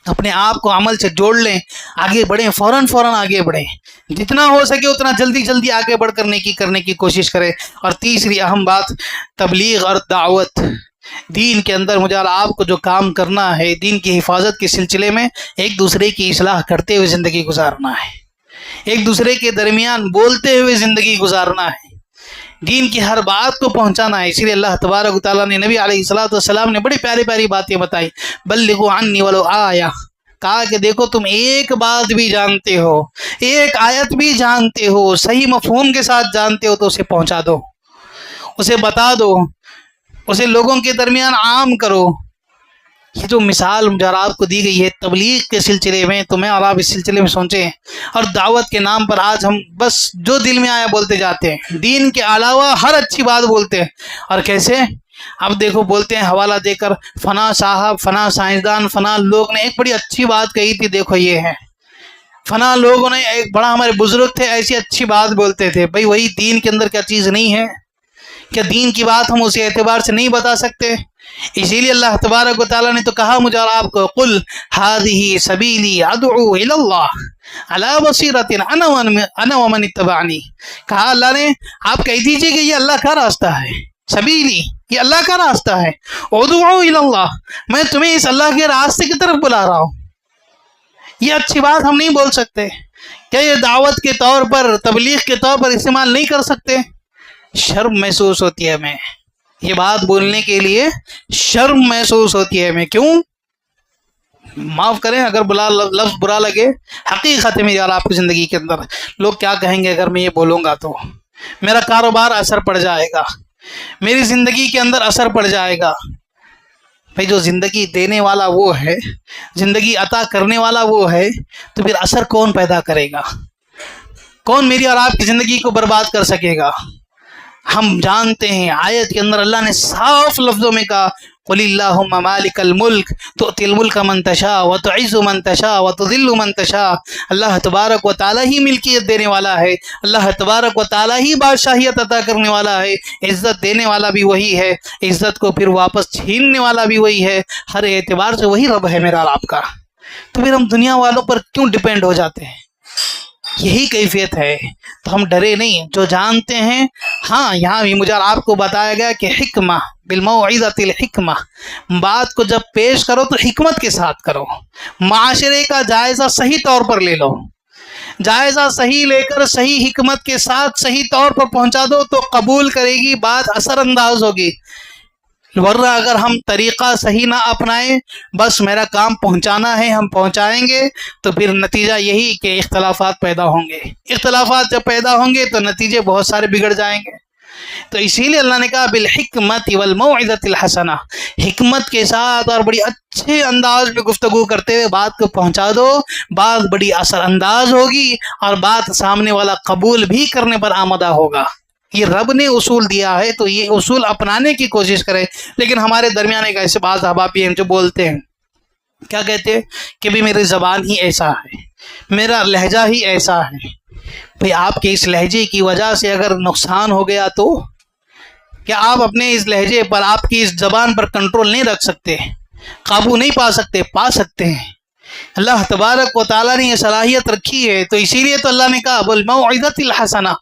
اپنے آپ کو عمل سے جوڑ لیں، آگے بڑھیں، فوراً آگے بڑھیں، جتنا ہو سکے اتنا جلدی آگے بڑھ کر نیکی کرنے کی کوشش کریں۔ اور تیسری اہم بات، تبلیغ اور دعوت۔ دین کے اندر مجھے اور آپ کو جو کام کرنا ہے، دین کی حفاظت کے سلسلے میں ایک دوسرے کی اصلاح کرتے ہوئے زندگی گزارنا ہے، ایک دوسرے کے درمیان بولتے ہوئے زندگی گزارنا ہے، دین کی ہر بات کو پہنچانا ہے۔ اسی لیے اللہ تبارک و تعالیٰ نے نبی علیہ الصلوۃ نے بڑی پیاری باتیں بتائی، بلغوا عنی ولو آیہ، کہا کہ دیکھو تم ایک بات بھی جانتے ہو، ایک آیت بھی جانتے ہو، صحیح مفہوم کے ساتھ جانتے ہو تو اسے پہنچا دو، اسے بتا دو، اسے لوگوں کے درمیان عام کرو۔ یہ جو مثال مجھے اور آپ کو دی گئی ہے تبلیغ کے سلسلے میں، تو میں اور آپ اس سلسلے میں سوچیں۔ اور دعوت کے نام پر آج ہم بس جو دل میں آیا بولتے جاتے ہیں، دین کے علاوہ ہر اچھی بات بولتے ہیں۔ اور کیسے؟ اب دیکھو بولتے ہیں حوالہ دے کر، فنا صاحب، فنا سائنسدان، فنا لوگ نے ایک بڑی اچھی بات کہی تھی، دیکھو یہ ہے، فنا لوگوں نے ایک بڑا، ہمارے بزرگ تھے ایسی اچھی بات بولتے تھے۔ بھائی وہی دین کے اندر کیا چیز نہیں ہے؟ کیا دین کی بات ہم اسی اعتبار سے نہیں بتا سکتے؟ اسی لیے اللہ تبارک و تعالیٰ نے تو کہا مجھے اور آپ کو، قل هذه سبیلی ادعو الی اللہ علی بصیرۃ انا ومن اتبعنی، کہا اللہ نے آپ کہہ دیجئے کہ یہ اللہ کا راستہ ہے، سبیلی یہ اللہ کا راستہ ہے، ادعو الی اللہ میں تمہیں اس اللہ کے راستے کی طرف بلا رہا ہوں۔ یہ اچھی بات ہم نہیں بول سکتے؟ کیا یہ دعوت کے طور پر، تبلیغ کے طور پر استعمال نہیں کر سکتے؟ شرم محسوس ہوتی ہے ہمیں، یہ بات بولنے کے لیے شرم محسوس ہوتی ہے ہمیں۔ کیوں؟ معاف کریں اگر لفظ برا لگے، حقیقت ہے میری اور آپ کی زندگی کے اندر لوگ کیا کہیں گے اگر میں یہ بولوں گا تو میرا کاروبار اثر پڑ جائے گا، میری زندگی کے اندر اثر پڑ جائے گا۔ بھائی جو زندگی دینے والا وہ ہے، زندگی عطا کرنے والا وہ ہے، تو پھر اثر کون پیدا کرے گا؟ کون میری اور آپ کی زندگی کو برباد کر سکے گا؟ ہم جانتے ہیں آیت کے اندر اللہ نے صاف لفظوں میں کہا، قل اللہم مالک الملک تؤتی الملک من تشاء وتعز من تشاء وتذل من تشاء۔ اللہ تبارک و تعالیٰ ہی ملکیت دینے والا ہے، اللہ تبارک و تعالیٰ ہی بادشاہیت عطا کرنے والا ہے، عزت دینے والا بھی وہی ہے، عزت کو پھر واپس چھیننے والا بھی وہی ہے، ہر اعتبار سے وہی رب ہے میرا اور آپ کا۔ تو پھر ہم دنیا والوں پر کیوں ڈیپینڈ ہو جاتے ہیں؟ یہی کیفیت ہے۔ تو ہم ڈرے نہیں، جو جانتے ہیں۔ ہاں یہاں بھی مجھے آپ کو بتایا گیا کہ حکمہ بالموعظۃ الحکمہ، بات کو جب پیش کرو تو حکمت کے ساتھ کرو، معاشرے کا جائزہ صحیح طور پر لے لو، جائزہ صحیح لے کر صحیح حکمت کے ساتھ صحیح طور پر پہنچا دو تو قبول کرے گی، بات اثر انداز ہوگی۔ ورنہ اگر ہم طریقہ صحیح نہ اپنائیں، بس میرا کام پہنچانا ہے، ہم پہنچائیں گے، تو پھر نتیجہ یہی کہ اختلافات پیدا ہوں گے۔ اختلافات جب پیدا ہوں گے تو نتیجے بہت سارے بگڑ جائیں گے۔ تو اسی لیے اللہ نے کہا بالحکمت والموعظۃ الحسنہ، حکمت کے ساتھ اور بڑی اچھے انداز میں گفتگو کرتے ہوئے بات کو پہنچا دو، بات بڑی اثر انداز ہوگی اور بات سامنے والا قبول بھی کرنے پر آمادہ ہوگا۔ یہ رب نے اصول دیا ہے تو یہ اصول اپنانے کی کوشش کرے۔ لیکن ہمارے درمیان ایک ایسے بعض احباب بھی ہیں جو بولتے ہیں، کیا کہتے ہیں کہ بھی میری زبان ہی ایسا ہے، میرا لہجہ ہی ایسا ہے، بھئی آپ کے اس لہجے کی وجہ سے اگر نقصان ہو گیا تو کیا آپ اپنے اس لہجے پر، آپ کی اس زبان پر کنٹرول نہیں رکھ سکتے، قابو نہیں پا سکتے؟ پا سکتے ہیں۔ اللہ تبارک و تعالیٰ نے یہ صلاحیت رکھی ہے، تو اسی لیے تو اللہ نے کہا بالموعظۃ الحسنہ،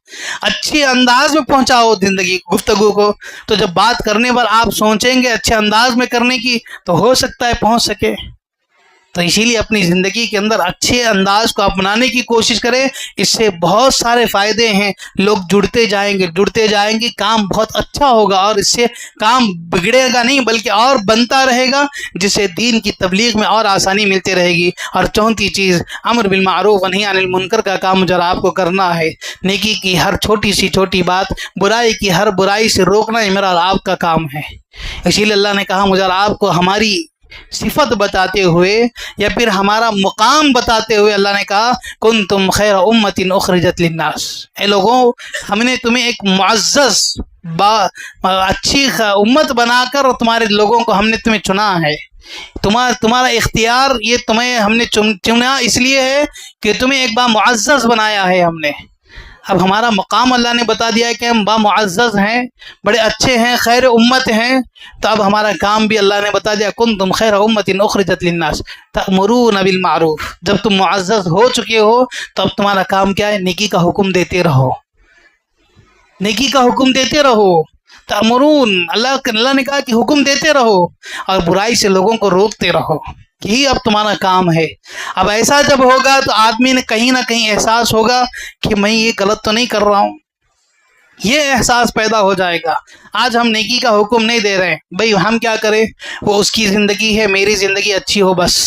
اچھے انداز میں پہنچاؤ زندگی گفتگو کو۔ تو جب بات کرنے پر آپ سوچیں گے اچھے انداز میں کرنے کی، تو ہو سکتا ہے پہنچ سکے۔ تو اسی لیے اپنی زندگی کے اندر اچھے انداز کو اپنانے کی کوشش کریں، اس سے بہت سارے فائدے ہیں۔ لوگ جڑتے جائیں گے، کام بہت اچھا ہوگا، اور اس سے کام بگڑے گا نہیں بلکہ اور بنتا رہے گا، جس سے دین کی تبلیغ میں اور آسانی ملتی رہے گی۔ اور چوتھی چیز، امر بالمعروف و نہی عن المنکر کا کام جو آپ کو کرنا ہے۔ نیکی کی ہر چھوٹی سی چھوٹی بات، برائی کی ہر برائی سے روکنا یہ میرا اور آپ کا کام ہے۔ اسی لیے اللہ نے کہا مجھے اور آپ کو ہماری صفت بتاتے ہوئے یا پھر ہمارا مقام بتاتے ہوئے اللہ نے کہا کنتم خیر امت اخرجت للناس، اے لوگوں ہم نے تمہیں ایک معزز اچھی امت بنا کر تمہارے لوگوں کو ہم نے تمہیں چنا ہے۔ تمہارا اختیار یہ تمہیں ہم نے چنا اس لیے ہے کہ تمہیں ایک معزز بنایا ہے ہم نے۔ اب ہمارا مقام اللہ نے بتا دیا ہے کہ ہم معزز ہیں، بڑے اچھے ہیں، خیر امت ہیں، تو اب ہمارا کام بھی اللہ نے بتا دیا کنتم خیر امت اخرجت للناس تأمرون بالمعروف۔ جب تم معزز ہو چکے ہو تو اب تمہارا کام کیا ہے؟ نیکی کا حکم دیتے رہو، نیکی کا حکم دیتے رہو۔ تأمرون، اللہ نے کہا کہ حکم دیتے رہو، اور برائی سے لوگوں کو روکتے رہو، یہی اب تمہارا کام ہے۔ اب ایسا جب ہوگا تو آدمی نے کہیں نہ کہیں احساس ہوگا کہ میں یہ غلط تو نہیں کر رہا ہوں، یہ احساس پیدا ہو جائے گا۔ آج ہم نیکی کا حکم نہیں دے رہے ہیں، بھئی ہم کیا کریں، وہ اس کی زندگی ہے، میری زندگی اچھی ہو بس۔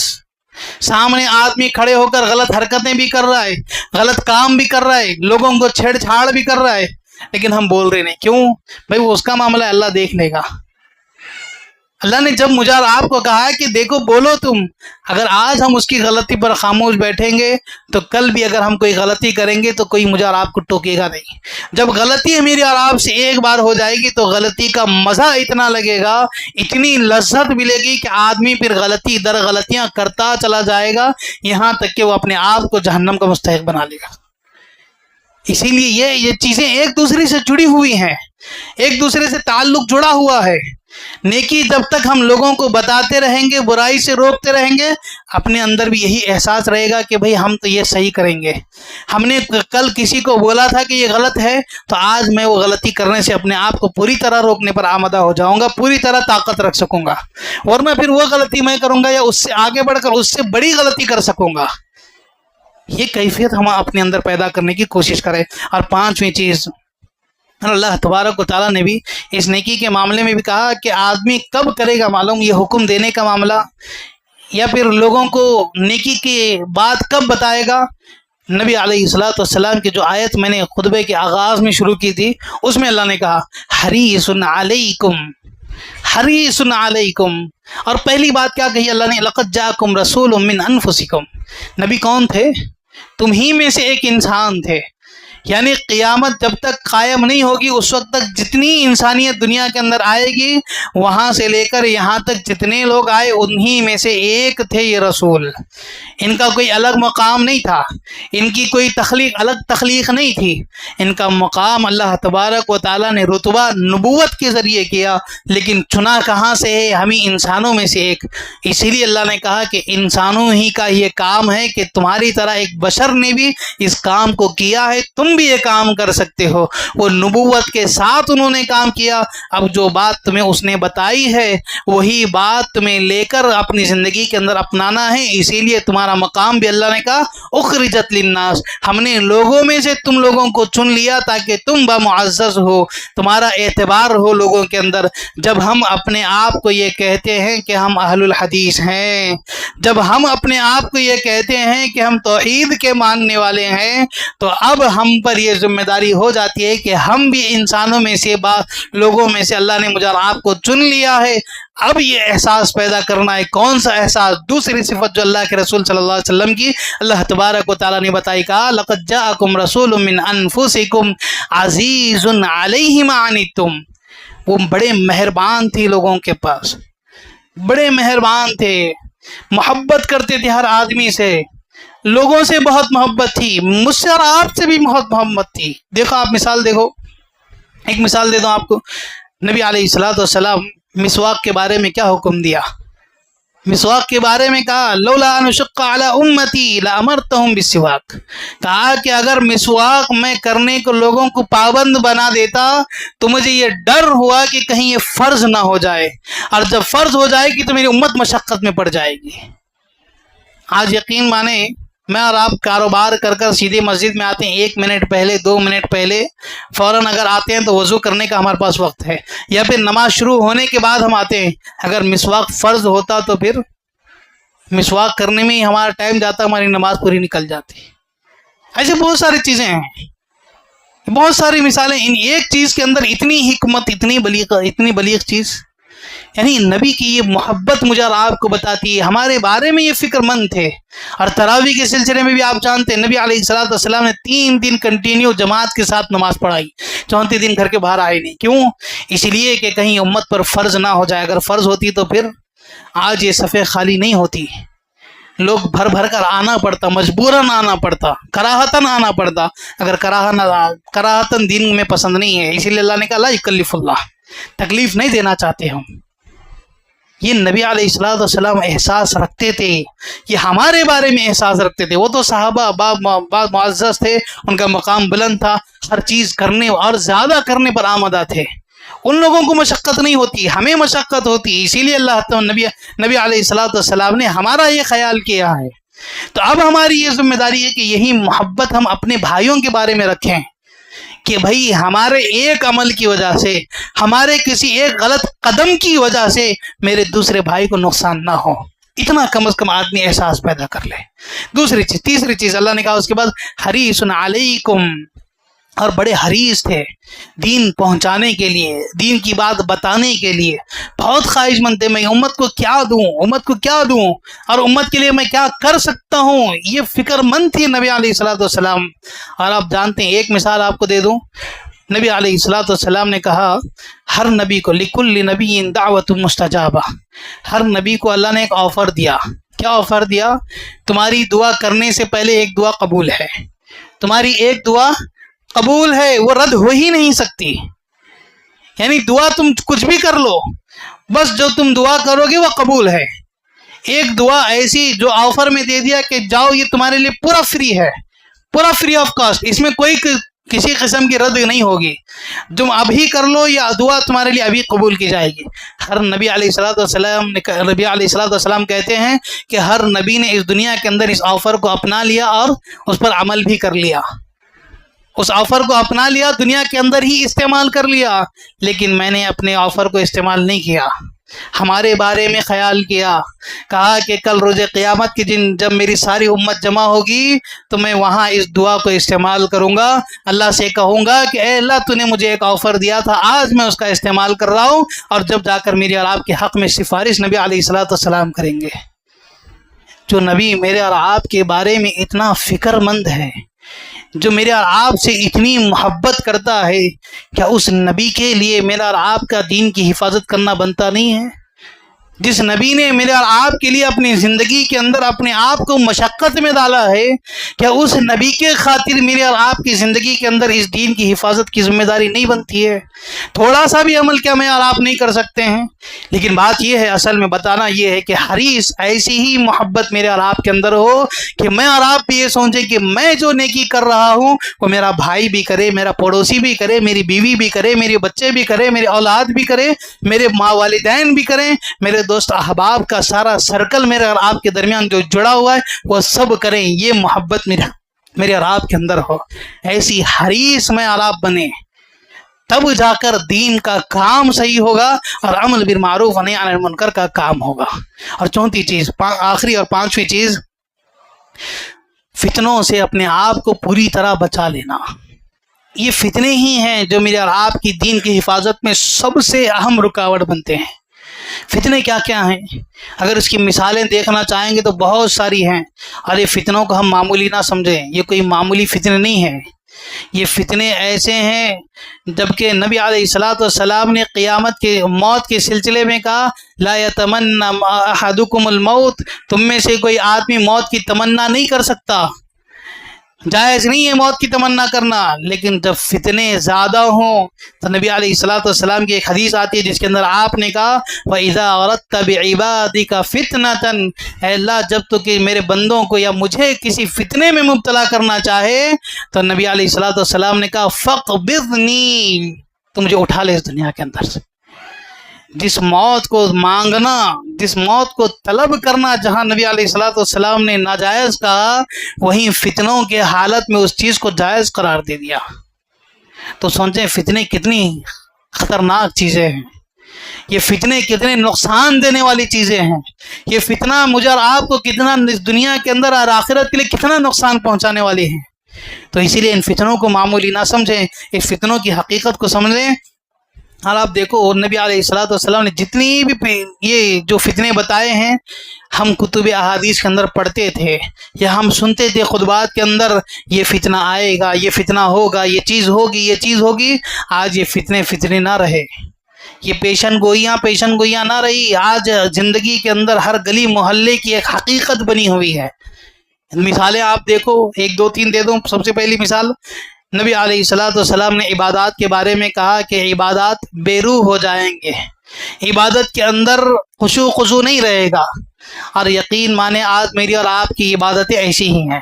سامنے آدمی کھڑے ہو کر غلط حرکتیں بھی کر رہا ہے، غلط کام بھی کر رہا ہے، لوگوں کو چھیڑ چھاڑ بھی کر رہا ہے، لیکن ہم بول رہے نہیں، کیوں؟ بھئی وہ اس کا معاملہ اللہ دیکھ لے گا۔ اللہ نے جب مجھے اور آپ کو کہا کہ دیکھو بولو تم، اگر آج ہم اس کی غلطی پر خاموش بیٹھیں گے تو کل بھی اگر ہم کوئی غلطی کریں گے تو کوئی مجھے اور آپ کو ٹوکے گا نہیں۔ جب غلطی میری اور آپ سے ایک بار ہو جائے گی تو غلطی کا مزہ اتنا لگے گا، اتنی لذت ملے گی کہ آدمی پھر غلطی در غلطیاں کرتا چلا جائے گا، یہاں تک کہ وہ اپنے آپ کو جہنم کا مستحق بنا لے گا۔ اسی لیے یہ چیزیں ایک دوسرے سے جڑی ہوئی ہیں، ایک دوسرے سے تعلق جڑا ہوا ہے۔ نیکی جب تک ہم لوگوں کو بتاتے رہیں گے، برائی سے روکتے رہیں گے، اپنے اندر بھی یہی احساس رہے گا کہ بھئی ہم تو یہ صحیح کریں گے۔ ہم نے کل کسی کو بولا تھا کہ یہ غلط ہے، تو آج میں وہ غلطی کرنے سے اپنے آپ کو پوری طرح روکنے پر آمادہ ہو جاؤں گا، پوری طرح طاقت رکھ سکوں گا، ورنہ پھر وہ غلطی میں کروں گا یا اس سے آگے بڑھ کر اس سے بڑی غلطی کر سکوں گا۔ یہ کیفیت ہم اپنے اندر پیدا کرنے کی کوشش کریں۔ اور پانچویں چیز، اللہ تبارک و تعالیٰ نے بھی اس نیکی کے معاملے میں بھی کہا کہ آدمی کب کرے گا معلوم، یہ حکم دینے کا معاملہ یا پھر لوگوں کو نیکی کی بات کب بتائے گا؟ نبی علیہ الصلوۃ والسلام کی جو آیت میں نے خطبے کے آغاز میں شروع کی تھی، اس میں اللہ نے کہا حریص علیکم، حریص علیکم، اور پہلی بات کیا کہی اللہ نے؟ لقد جاءکم رسول من انفسکم۔ نبی کون تھے؟ تم ہی میں سے ایک انسان تھے، یعنی قیامت جب تک قائم نہیں ہوگی اس وقت تک جتنی انسانیت دنیا کے اندر آئے گی، وہاں سے لے کر یہاں تک جتنے لوگ آئے انہی میں سے ایک تھے یہ رسول۔ ان کا کوئی الگ مقام نہیں تھا، ان کی کوئی الگ تخلیق نہیں تھی، ان کا مقام اللہ تبارک و تعالیٰ نے رتبہ نبوت کے ذریعے کیا، لیکن چنا کہاں سے ہے؟ ہمیں انسانوں میں سے ایک۔ اسی لیے اللہ نے کہا کہ انسانوں ہی کا یہ کام ہے کہ تمہاری طرح ایک بشر نے بھی اس کام کو کیا ہے، تم بھی یہ کام کر سکتے ہو۔ وہ نبوت کے ساتھ انہوں نے کام کیا، اب جو بات تمہیں اس نے بتائی ہے وہی بات تمہیں لے کر اپنی زندگی کے اندر اپنانا ہے۔ اسی لیے تمہارا مقام بھی اللہ نے کہا اخرجت للناس، ہم نے لوگوں میں سے تم لوگوں کو چن لیا تاکہ تم بمعزز ہو، تمہارا اعتبار ہو لوگوں کے اندر۔ جب ہم اپنے آپ کو یہ کہتے ہیں کہ ہم اہل الحدیث ہیں، جب ہم اپنے آپ کو یہ کہتے ہیں کہ ہم توحید کے ماننے والے ہیں، تو اب ہم پر یہ ذمہ داری ہو جاتی ہے کہ ہم بھی انسانوں میں سے لوگوں میں سے اللہ نے مجھے اور آپ کو چن لیا ہے۔ اب یہ احساس پیدا کرنا ہے، کون سا احساس؟ دوسری صفت جو اللہ کے رسول صلی اللہ علیہ وسلم کی اللہ تبارک و تعالیٰ نے بتائی، کہا لقد جاءکم رسول من انفسکم عزیز علیہ ما عنتم۔ وہ بڑے مہربان تھے لوگوں کے پاس، بڑے مہربان تھے، محبت کرتے تھے ہر آدمی سے، لوگوں سے بہت محبت تھی، مجھ سے اور آپ سے بھی بہت محبت تھی۔ دیکھو آپ مثال دیکھو، ایک مثال دے دوں آپ کو، نبی علیہ الصلوۃ والسلام مسواک کے بارے میں کیا حکم دیا؟ مسواک کے بارے میں کہا لولا ان اشق علی امتی لامرتہم بالسواک، کہا کہ اگر مسواک میں کرنے کو لوگوں کو پابند بنا دیتا تو مجھے یہ ڈر ہوا کہ کہیں یہ فرض نہ ہو جائے، اور جب فرض ہو جائے گی تو میری امت مشقت میں پڑ جائے گی۔ آج یقین مانے میں اور آپ کاروبار کر سیدھے مسجد میں آتے ہیں، 1 منٹ پہلے 2 منٹ پہلے فوراً اگر آتے ہیں تو وضو کرنے کا ہمارے پاس وقت ہے، یا پھر نماز شروع ہونے کے بعد ہم آتے ہیں۔ اگر مسواک فرض ہوتا تو پھر مسواک کرنے میں ہی ہمارا ٹائم جاتا، ہماری نماز پوری نکل جاتی۔ ایسے بہت ساری چیزیں ہیں، بہت ساری مثالیں، ان ایک چیز کے اندر اتنی حکمت، اتنی بلیغ چیز، یعنی نبی کی یہ محبت مجھے اور آپ کو بتاتی ہے، ہمارے بارے میں یہ فکر مند تھے۔ اور تراویح کے سلسلے میں بھی آپ جانتے ہیں نبی علیہ الصلوۃ والسلام نے 3 دن کنٹینیو جماعت کے ساتھ نماز پڑھائی، 34 دن گھر کے باہر آئے نہیں۔ کیوں؟ اس لیے کہ کہیں امت پر فرض نہ ہو جائے۔ اگر فرض ہوتی تو پھر آج یہ صفیں خالی نہیں ہوتی، لوگ بھر بھر کر آنا پڑتا، مجبوراً آنا پڑتا، کراہتاً آنا پڑتا۔ اگر کراہتاً دین میں پسند نہیں ہے، اسی لیے اللہ نے کہا لا یکلف اللہ، تکلیف نہیں دینا چاہتے ہم۔ یہ نبی علیہ الصلوۃ والسلام احساس رکھتے تھے، یہ ہمارے بارے میں احساس رکھتے تھے۔ وہ تو صحابہ بعض معزز تھے، ان کا مقام بلند تھا، ہر چیز کرنے اور زیادہ کرنے پر آمدہ تھے، ان لوگوں کو مشقت نہیں ہوتی، ہمیں مشقت ہوتی۔ اسی لیے اللہ نبی علیہ الصلوۃ والسلام نے ہمارا یہ خیال کیا ہے۔ تو اب ہماری یہ ذمہ داری ہے کہ یہی محبت ہم اپنے بھائیوں کے بارے میں رکھیں، کہ بھائی ہمارے ایک عمل کی وجہ سے، ہمارے کسی ایک غلط قدم کی وجہ سے میرے دوسرے بھائی کو نقصان نہ ہو، اتنا کم از کم آدمی احساس پیدا کر لے۔ تیسری چیز اللہ نے کہا اس کے بعد حریص علیکم، اور بڑے حریص تھے دین پہنچانے کے لیے، دین کی بات بتانے کے لیے، بہت خواہش مند تھے میں امت کو کیا دوں اور امت کے لیے میں کیا کر سکتا ہوں، یہ فکر مند تھی نبی علیہ الصلوۃ والسلام۔ اور آپ جانتے ہیں، ایک مثال آپ کو دے دوں، نبی علیہ الصلوۃ والسلام نے کہا ہر نبی کو لکل نبی دعوت مستجابہ، ہر نبی کو اللہ نے ایک آفر دیا۔ کیا آفر دیا؟ تمہاری دعا کرنے سے پہلے ایک دعا قبول ہے، تمہاری ایک دعا قبول ہے، وہ رد ہو ہی نہیں سکتی۔ یعنی دعا تم کچھ بھی کر لو، بس جو تم دعا کرو گے وہ قبول ہے۔ ایک دعا ایسی جو آفر میں دے دیا کہ جاؤ یہ تمہارے لیے پورا فری ہے، پورا فری آف کاسٹ، اس میں کوئی کسی قسم کی رد نہیں ہوگی، تم ابھی کر لو، یہ دعا تمہارے لیے ابھی قبول کی جائے گی۔ ہر نبی علیہ الصلوۃ والسلام کہتے ہیں کہ ہر نبی نے اس دنیا کے اندر اس آفر کو اپنا لیا اور اس پر عمل بھی کر لیا، اس آفر کو اپنا لیا، دنیا کے اندر ہی استعمال کر لیا، لیکن میں نے اپنے آفر کو استعمال نہیں کیا، ہمارے بارے میں خیال کیا، کہا کہ کل روز قیامت کے دن جب میری ساری امت جمع ہوگی تو میں وہاں اس دعا کو استعمال کروں گا، اللہ سے کہوں گا کہ اے اللہ تو نے مجھے ایک آفر دیا تھا، آج میں اس کا استعمال کر رہا ہوں، اور جب جا کر میری اور آپ کے حق میں سفارش نبی علیہ الصلوۃ والسلام کریں گے۔ جو نبی میرے اور آپ کے بارے میں اتنا فکر مند ہے، جو میرے اور آپ سے اتنی محبت کرتا ہے، کیا اس نبی کے لیے میرا اور آپ کا دین کی حفاظت کرنا بنتا نہیں ہے؟ جس نبی نے میرے اور آپ کے لیے اپنی زندگی کے اندر اپنے آپ کو مشقت میں ڈالا ہے، کیا اس نبی کے خاطر میرے اور آپ کی زندگی کے اندر اس دین کی حفاظت کی ذمہ داری نہیں بنتی ہے؟ تھوڑا سا بھی عمل کیا میں اور آپ نہیں کر سکتے ہیں؟ لیکن بات یہ ہے، اصل میں بتانا یہ ہے کہ حریص ایسی ہی محبت میرے اور آپ کے اندر ہو کہ میں اور آپ بھی یہ سوچیں کہ میں جو نیکی کر رہا ہوں وہ میرا بھائی بھی کرے، میرا پڑوسی بھی کرے، میری بیوی بھی کرے، میرے بچے بھی کرے، میرے اولاد بھی کرے، میرے ماں والدین بھی کریں، میرے دوست احباب کا سارا سرکل میرے اور آپ کے درمیان جو جڑا ہوا ہے وہ سب کریں، یہ محبت میرے اور آپ کے اندر ہو، ایسی حریص میں اور آپ بنے، تب جا کر دین کا کام صحیح ہوگا اور عمل بالمعروف و نہی عن المنکر کا کام ہوگا۔ اور چوتھی چیز، آخری اور پانچویں چیز، فتنوں سے اپنے آپ کو پوری طرح بچا لینا۔ یہ فتنے ہی ہیں جو میرے اور آپ کی دین کی حفاظت میں سب سے اہم رکاوٹ بنتے ہیں۔ فتنے کیا کیا ہیں؟ اگر اس کی مثالیں دیکھنا چاہیں گے تو بہت ساری ہیں، اور یہ فتنوں کو ہم معمولی نہ سمجھیں، یہ کوئی معمولی فتنے نہیں ہے، یہ فتنے ایسے ہیں جبکہ نبی علیہ الصلوۃ والسلام نے قیامت کے موت کے سلسلے میں کہا لا یتمنى احدکم الموت، تم میں سے کوئی آدمی موت کی تمنا نہیں کر سکتا، جائز نہیں ہے موت کی تمنا کرنا، لیکن جب فتنے زیادہ ہوں تو نبی علیہ الصلوۃ والسلام کی ایک حدیث آتی ہے جس کے اندر آپ نے کہا وَإِذَا أَرَدْتَ بِعِبَادِكَ فِتْنَةً، اے اللہ جب تو کہ میرے بندوں کو یا مجھے کسی فتنے میں مبتلا کرنا چاہے تو نبی علیہ الصلوۃ والسلام نے کہا فَاقْبِضْنِي، تو مجھے اٹھا لے اس دنیا کے اندر سے۔ جس موت کو مانگنا، جس موت کو طلب کرنا جہاں نبی علیہ الصلوۃ والسلام نے ناجائز کہا، وہیں فتنوں کے حالت میں اس چیز کو جائز قرار دے دیا۔ تو سوچیں فتنے کتنی خطرناک چیزیں ہیں، یہ فتنے کتنے نقصان دینے والی چیزیں ہیں، یہ فتنہ مجھے اور آپ کو کتنا اس دنیا کے اندر اور آخرت کے لیے کتنا نقصان پہنچانے والی ہیں۔ تو اسی لیے ان فتنوں کو معمولی نہ سمجھیں، اس فتنوں کی حقیقت کو سمجھیں۔ اور آپ دیکھو نبی علیہ الصلوۃ والسلام نے جتنی بھی یہ جو فتنے بتائے ہیں ہم کتب احادیث کے اندر پڑھتے تھے یا ہم سنتے تھے خطبات کے اندر، یہ فتنہ آئے گا، یہ فتنہ ہوگا، یہ چیز ہوگی، یہ چیز ہوگی۔ آج یہ فتنے نہ رہے، یہ پیشن گوئیاں نہ رہی، آج زندگی کے اندر ہر گلی محلے کی ایک حقیقت بنی ہوئی ہے۔ مثالیں آپ دیکھو، ایک دو تین دے دوں۔ سب سے پہلی مثال، نبی علیہ الصلوۃ والسلام نے عبادات کے بارے میں کہا کہ عبادات بے روح ہو جائیں گے، عبادت کے اندر خضوع نہیں رہے گا، اور یقین مانے آج میری اور آپ کی عبادتیں ایسی ہی ہیں۔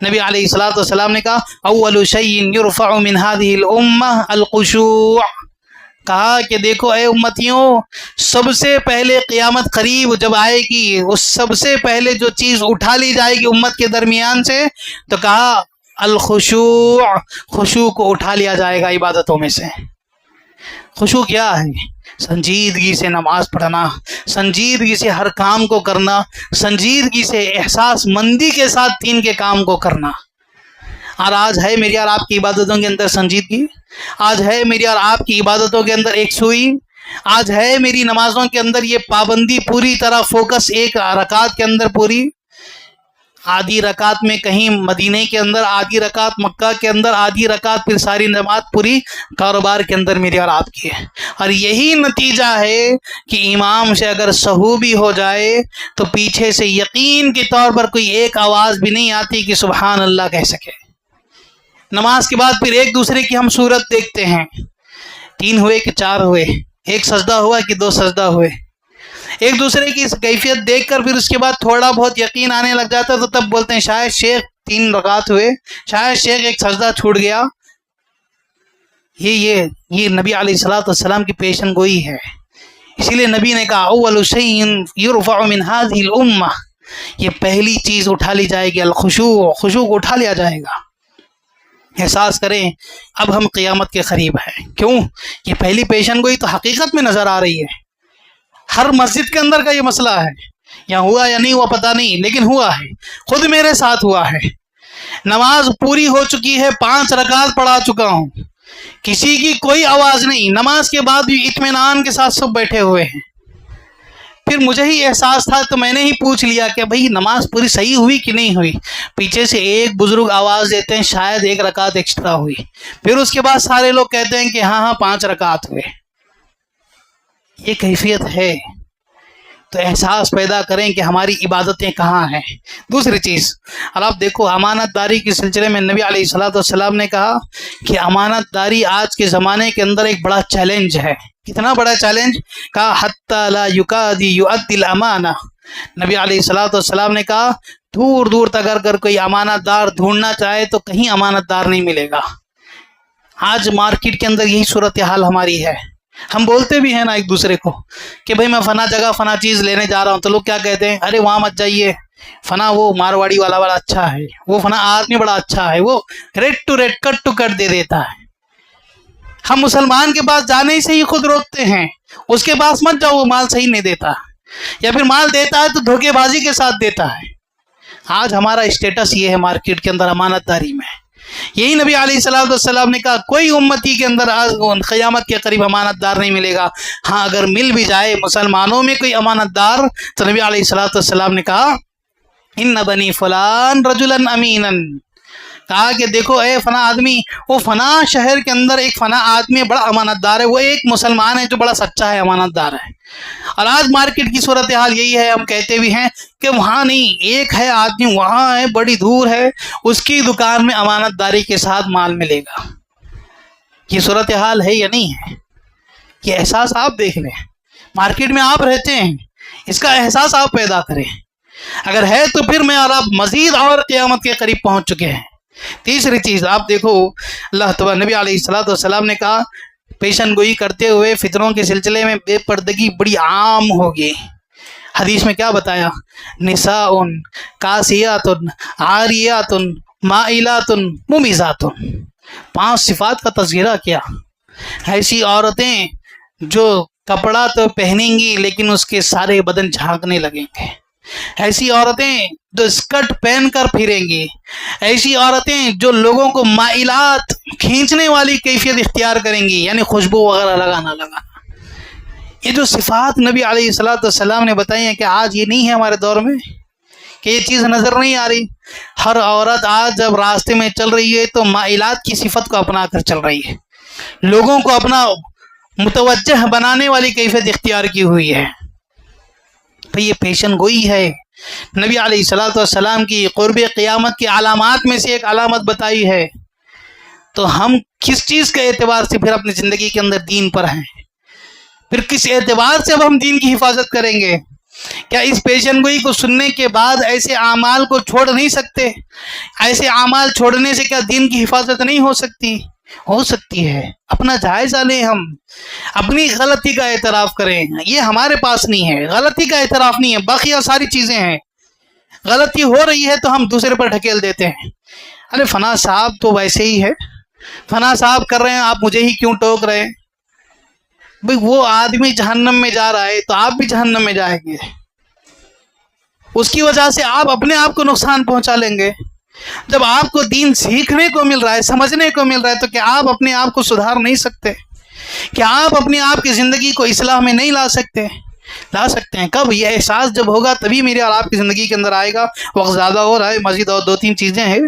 نبی علیہ الصلوۃ والسلام نے کہا اول شیء یرفع من هذه الامہ الخشوع، کہا کہ دیکھو اے امتیوں، سب سے پہلے قیامت قریب جب آئے گی، اس سب سے پہلے جو چیز اٹھا لی جائے گی امت کے درمیان سے، تو کہا الخشوع، خشوع کو اٹھا لیا جائے گا عبادتوں میں سے۔ خشوع کیا ہے؟ سنجیدگی سے نماز پڑھنا، سنجیدگی سے ہر کام کو کرنا، سنجیدگی سے احساس مندی کے ساتھ دین کے کام کو کرنا۔ اور آج ہے میری اور آپ کی عبادتوں کے اندر سنجیدگی؟ آج ہے میری اور آپ کی عبادتوں کے اندر ایک سوئی؟ آج ہے میری نمازوں کے اندر یہ پابندی پوری طرح فوکس ایک رکعت کے اندر پوری؟ آدھی رکعت میں کہیں مدینے کے اندر، آدھی رکعت مکہ کے اندر، آدھی رکعت پھر ساری نماز پوری کاروبار کے اندر میری اور آپ کی ہے۔ اور یہی نتیجہ ہے کہ امام سے اگر سہو بھی ہو جائے تو پیچھے سے یقین کے طور پر کوئی ایک آواز بھی نہیں آتی کہ سبحان اللہ کہہ سکے۔ نماز کے بعد پھر ایک دوسرے کی ہم صورت دیکھتے ہیں، 3 ہوئے کہ 4 ہوئے، ایک سجدہ ہوا کہ 2 سجدہ ہوئے، ایک دوسرے کی اس کیفیت دیکھ کر پھر اس کے بعد تھوڑا بہت یقین آنے لگ جاتا ہے تو تب بولتے ہیں شاید شیخ 3 رکعت ہوئے، شاید شیخ ایک سجدہ چھوٹ گیا۔ یہ نبی علیہ الصلوۃ والسلام کی پیشن گوئی ہے۔ اسی لیے نبی نے کہا اول شیء یرفع من هذه الامہ، یہ پہلی چیز اٹھا لی جائے گی الخشوع، خشوع کو اٹھا لیا جائے گا۔ احساس کریں اب ہم قیامت کے قریب ہیں، کیوں؟ یہ پہلی پیشن گوئی تو حقیقت میں نظر آ رہی ہے۔ ہر مسجد کے اندر کا یہ مسئلہ ہے، یا ہوا یا نہیں ہوا پتہ نہیں، لیکن ہوا ہے، خود میرے ساتھ ہوا ہے۔ نماز پوری ہو چکی ہے، 5 رکعت پڑھا چکا ہوں، کسی کی کوئی آواز نہیں، نماز کے بعد بھی اطمینان کے ساتھ سب بیٹھے ہوئے ہیں۔ پھر مجھے ہی احساس تھا تو میں نے ہی پوچھ لیا کہ بھئی نماز پوری صحیح ہوئی کہ نہیں ہوئی؟ پیچھے سے ایک بزرگ آواز دیتے ہیں شاید 1 رکعت ایکسٹرا ہوئی، پھر اس کے بعد سارے لوگ کہتے ہیں کہ ہاں 5 رکعت ہوئے۔ یہ کیفیت ہے تو احساس پیدا کریں کہ ہماری عبادتیں کہاں ہیں۔ دوسری چیز، اور آپ دیکھو امانت داری کے سلسلے میں نبی علیہ الصلوۃ والسلام نے کہا کہ امانت داری آج کے زمانے کے اندر ایک بڑا چیلنج ہے۔ کتنا بڑا چیلنج؟ کہا حتی لا یکادی یؤدی الامانہ، نبی علیہ الصلوۃ والسلام نے کہا دور دور تک اگر کوئی امانت دار ڈھونڈنا چاہے تو کہیں امانت دار نہیں ملے گا۔ آج مارکیٹ کے اندر یہی صورتحال ہماری ہے۔ ہم بولتے بھی ہیں نا ایک دوسرے کو کہ بھئی میں فنا جگہ فنا چیز لینے جا رہا ہوں، تو لوگ کیا کہتے ہیں؟ ارے وہاں مت جائیے، فنا وہ مارواڑی والا بڑا اچھا ہے، وہ فنا آدمی بڑا اچھا ہے، وہ rate to rate cut to cut دے دیتا ہے۔ ہم مسلمان کے پاس جانے سے ہی خود روکتے ہیں، اس کے پاس مت جاؤ، وہ مال صحیح نہیں دیتا، یا پھر مال دیتا ہے تو دھوکے بازی کے ساتھ دیتا ہے۔ آج ہمارا اسٹیٹس یہ ہے مارکیٹ کے اندر امانت داری میں۔ یہی نبی علیہ الصلوۃ والسلام نے کہا کوئی امتی کے اندر آج قیامت کے قریب امانت دار نہیں ملے گا۔ ہاں اگر مل بھی جائے مسلمانوں میں کوئی امانت دار تو نبی علیہ الصلوۃ والسلام نے کہا ان بنی فلان رجلا امینا، کہا کہ دیکھو اے فنا آدمی، وہ فنا شہر کے اندر ایک فنا آدمی بڑا امانت دار ہے، وہ ایک مسلمان ہے جو بڑا سچا ہے، امانت دار ہے۔ اور آج مارکیٹ کی صورتحال یہی ہے، ہم کہتے بھی ہیں کہ وہاں نہیں، ایک ہے آدمی وہاں ہے، بڑی دور ہے، اس کی دکان میں امانت داری کے ساتھ مال ملے گا۔ یہ صورتحال ہے یا نہیں ہے؟ یہ احساس آپ دیکھ لیں، مارکیٹ میں آپ رہتے ہیں، اس کا احساس آپ پیدا کریں۔ اگر ہے تو پھر میں اور آپ مزید اور قیامت کے قریب پہنچ چکے ہیں۔ تیسری چیز آپ دیکھو، اللہ تعالیٰ نبی علیہ الصلوۃ والسلام نے کہا پیشن گوئی کرتے ہوئے فتنوں کے سلسلے میں بے پردگی بڑی عام ہوگی۔ حدیث میں کیا بتایا؟ نساء کاسیات عاریات مائلات ممیزات، 5 صفات کا تذکرہ کیا۔ ایسی عورتیں جو کپڑا تو پہنیں گی لیکن اس کے سارے بدن جھانکنے لگیں گے، ایسی عورتیں جو اسکرٹ پہن کر پھریں گی، ایسی عورتیں جو لوگوں کو مائلات کھینچنے والی کیفیت اختیار کریں گی، یعنی خوشبو وغیرہ لگانا۔ یہ جو صفات نبی علیہ الصلوۃ والسلام نے بتائی ہیں کہ آج یہ نہیں ہے ہمارے دور میں، کہ یہ چیز نظر نہیں آ رہی۔ ہر عورت آج جب راستے میں چل رہی ہے تو مائلات کی صفت کو اپنا کر چل رہی ہے، لوگوں کو اپنا متوجہ بنانے والی کیفیت اختیار کی ہوئی ہے۔ تو یہ پیشن گوئی ہے۔ نبی علیہ الصلوۃ والسلام کی قرب قیامت کی علامات میں سے ایک علامت بتائی ہے۔ تو ہم کس چیز کے اعتبار سے پھر اپنی زندگی کے اندر دین پر ہیں؟ پھر کس اعتبار سے اب ہم دین کی حفاظت کریں گے؟ کیا اس پیشن گوئی کو سننے کے بعد ایسے اعمال کو چھوڑ نہیں سکتے؟ ایسے اعمال چھوڑنے سے کیا دین کی حفاظت نہیں ہو سکتی؟ ہو سکتی ہے۔ اپنا جائزہ لیں، ہم اپنی غلطی کا اعتراف کریں۔ یہ ہمارے پاس نہیں ہے، غلطی کا اعتراف نہیں ہے، باقی ساری چیزیں ہیں۔ غلطی ہو رہی ہے تو ہم دوسرے پر ڈھکیل دیتے ہیں، ارے فنا صاحب تو ویسے ہی ہے، فنا صاحب کر رہے ہیں، آپ مجھے ہی کیوں ٹوک رہے ہیں؟ بھئی وہ آدمی جہنم میں جا رہا ہے تو آپ بھی جہنم میں جائیں گے، اس کی وجہ سے آپ اپنے آپ کو نقصان پہنچا لیں گے۔ جب آپ کو دین سیکھنے کو مل رہا ہے، سمجھنے کو مل رہا ہے، تو کیا آپ اپنے آپ کو سدھار نہیں سکتے؟ کیا آپ اپنے آپ کی زندگی کو اصلاح میں نہیں لا سکتے؟ لا سکتے ہیں۔ کب؟ یہ احساس جب ہوگا تبھی میرے اور آپ کی زندگی کے اندر آئے گا۔ وقت زیادہ ہو رہا ہے، مزید اور 2-3 چیزیں ہیں۔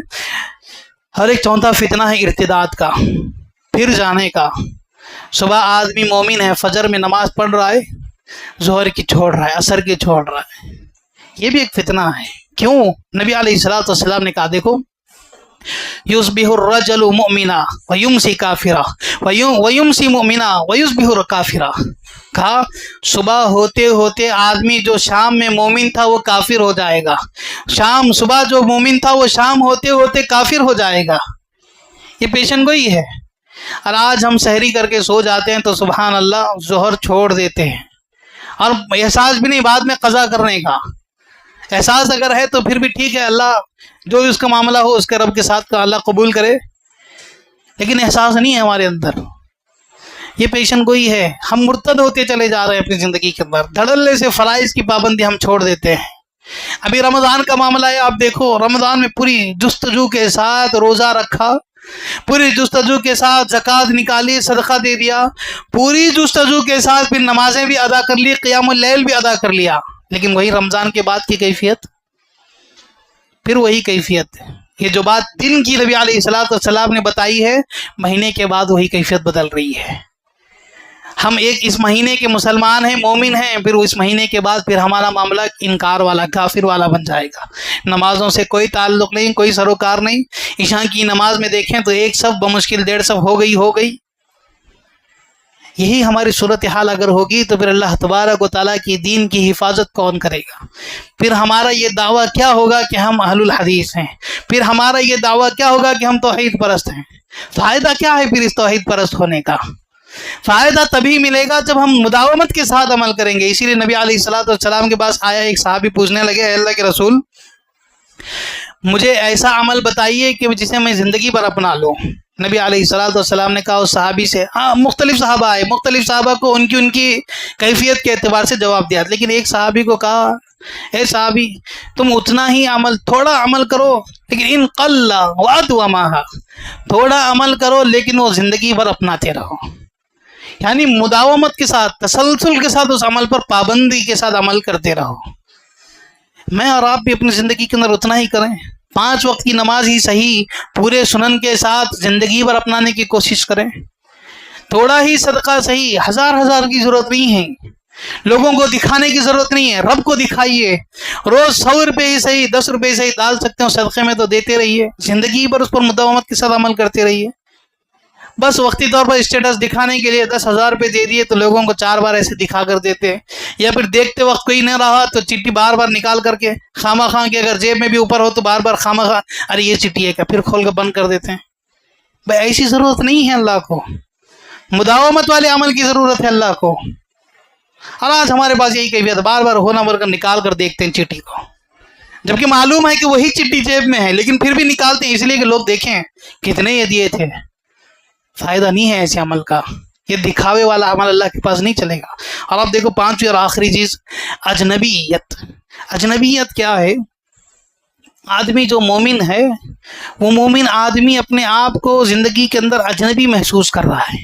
ہر ایک چوتھا فتنہ ہے ارتداد کا، پھر جانے کا۔ صبح آدمی مومن ہے، فجر میں نماز پڑھ رہا ہے، ظہر کی چھوڑ رہا ہے، عصر کی چھوڑ رہا ہے، یہ بھی ایک فتنہ ہے۔ کیوں؟ نبی علیہ الصلوۃ والسلام نے کہا دیکھو، یصبح الرجل مؤمنا ویمسی کافرا ویمسی مؤمنا ویصبح کافرا۔ کہا صبح ہوتے ہوتے آدمی جو شام میں مومن تھا وہ کافر ہو جائے گا، صبح جو مومن تھا وہ شام ہوتے ہوتے کافر ہو جائے گا۔ یہ پیشن گوئی ہے۔ اور آج ہم سحری کر کے سو جاتے ہیں تو سبحان اللہ ظہر چھوڑ دیتے ہیں، اور احساس بھی نہیں بعد میں قضا کرنے کا۔ احساس اگر ہے تو پھر بھی ٹھیک ہے، اللہ جو اس کا معاملہ ہو اس کے رب کے ساتھ کا اللہ قبول کرے، لیکن احساس نہیں ہے ہمارے اندر۔ یہ پیشن گوئی ہے۔ ہم مرتد ہوتے چلے جا رہے ہیں اپنی زندگی کے اندر، دھڑلے سے فرائض کی پابندی ہم چھوڑ دیتے ہیں۔ ابھی رمضان کا معاملہ ہے، آپ دیکھو رمضان میں پوری جستجو کے ساتھ روزہ رکھا، پوری جستجو کے ساتھ زکوٰۃ نکالی، صدقہ دے دیا، پوری جستجو کے ساتھ پھر نمازیں بھی ادا کر لی، قیام اللیل بھی ادا کر لیا، لیکن وہی رمضان کے بعد کی کیفیت، پھر وہی کیفیت۔ یہ جو بات دن کی نبی علیہ الصلوۃ والسلام نے بتائی ہے، مہینے کے بعد وہی کیفیت بدل رہی ہے۔ ہم ایک اس مہینے کے مسلمان ہیں، مومن ہیں، پھر اس مہینے کے بعد پھر ہمارا معاملہ انکار والا، کافر والا بن جائے گا۔ نمازوں سے کوئی تعلق نہیں، کوئی سروکار نہیں۔ عشاء کی نماز میں دیکھیں تو ایک صف بمشکل 1.5 صف ہو گئی۔ یہی ہماری صورتحال اگر ہوگی تو پھر اللہ تبارک و تعالیٰ کی دین کی حفاظت کون کرے گا؟ پھر ہمارا یہ دعویٰ کیا ہوگا کہ ہم اہل الحدیث ہیں؟ پھر ہمارا یہ دعویٰ کیا ہوگا کہ ہم توحید پرست ہیں؟ فائدہ کیا ہے پھر اس توحید پرست ہونے کا؟ فائدہ تبھی ملے گا جب ہم مداومت کے ساتھ عمل کریں گے۔ اسی لیے نبی علیہ الصلوۃ والسلام کے پاس آیا ایک صحابی، پوچھنے لگے اے اللہ کے رسول، مجھے ایسا عمل بتائیے کہ جسے میں زندگی پر اپنا لوں۔ نبی علیہ الصلوۃ والسلام نے کہا اس صحابی سے، مختلف صحابہ آئے، مختلف صحابہ کو ان کی کیفیت کے اعتبار سے جواب دیا، لیکن ایک صحابی کو کہا اے صحابی تم اتنا ہی عمل، تھوڑا عمل کرو، لیکن ان قل وادومھا، تھوڑا عمل کرو لیکن وہ زندگی بھر اپناتے رہو، یعنی مداومت کے ساتھ، تسلسل کے ساتھ اس عمل پر پابندی کے ساتھ عمل کرتے رہو۔ میں اور آپ بھی اپنی زندگی کے اندر اتنا ہی کریں، 5 وقت کی نماز ہی صحیح پورے سنن کے ساتھ زندگی بھر اپنانے کی کوشش کریں. تھوڑا ہی صدقہ صحیح، ہزار کی ضرورت نہیں ہے. لوگوں کو دکھانے کی ضرورت نہیں ہے، رب کو دکھائیے. روز 100 روپے ہی صحیح، 10 روپے ہی صحیح ڈال سکتے ہو صدقے میں تو دیتے رہیے. زندگی پر اس پر مداومت کے ساتھ عمل کرتے رہیے. بس وقتی طور پر اسٹیٹس دکھانے کے لیے 10,000 روپے دے دیے تو لوگوں کو 4 بار ایسے دکھا کر دیتے ہیں. یا پھر دیکھتے وقت کوئی نہ رہا تو چٹھی بار بار نکال کر کے خامہ خواہ کے اگر جیب میں بھی اوپر ہو تو بار بار خامہ خواہ ارے یہ چٹھی ہے کیا، پھر کھول کر بند کر دیتے ہیں. بھائی ایسی ضرورت نہیں ہے اللہ کو. مداومت والے عمل کی ضرورت ہے اللہ کو. اور آج ہمارے پاس یہی کیفیت، بار بار ہونا بھر کر نکال کر دیکھتے ہیں چٹھی کو، جبکہ معلوم ہے کہ وہی چٹھی جیب میں ہے لیکن پھر بھی نکالتے ہیں اس لیے کہ لوگ دیکھیں کتنے یہ دیے تھے. فائدہ نہیں ہے ایسے عمل کا. یہ دکھاوے والا عمل اللہ کے پاس نہیں چلے گا. اور اب دیکھو 5ویں اور آخری چیز اجنبیت. اجنبیت کیا ہے؟ آدمی جو مومن ہے وہ مومن آدمی اپنے آپ کو زندگی کے اندر اجنبی محسوس کر رہا ہے.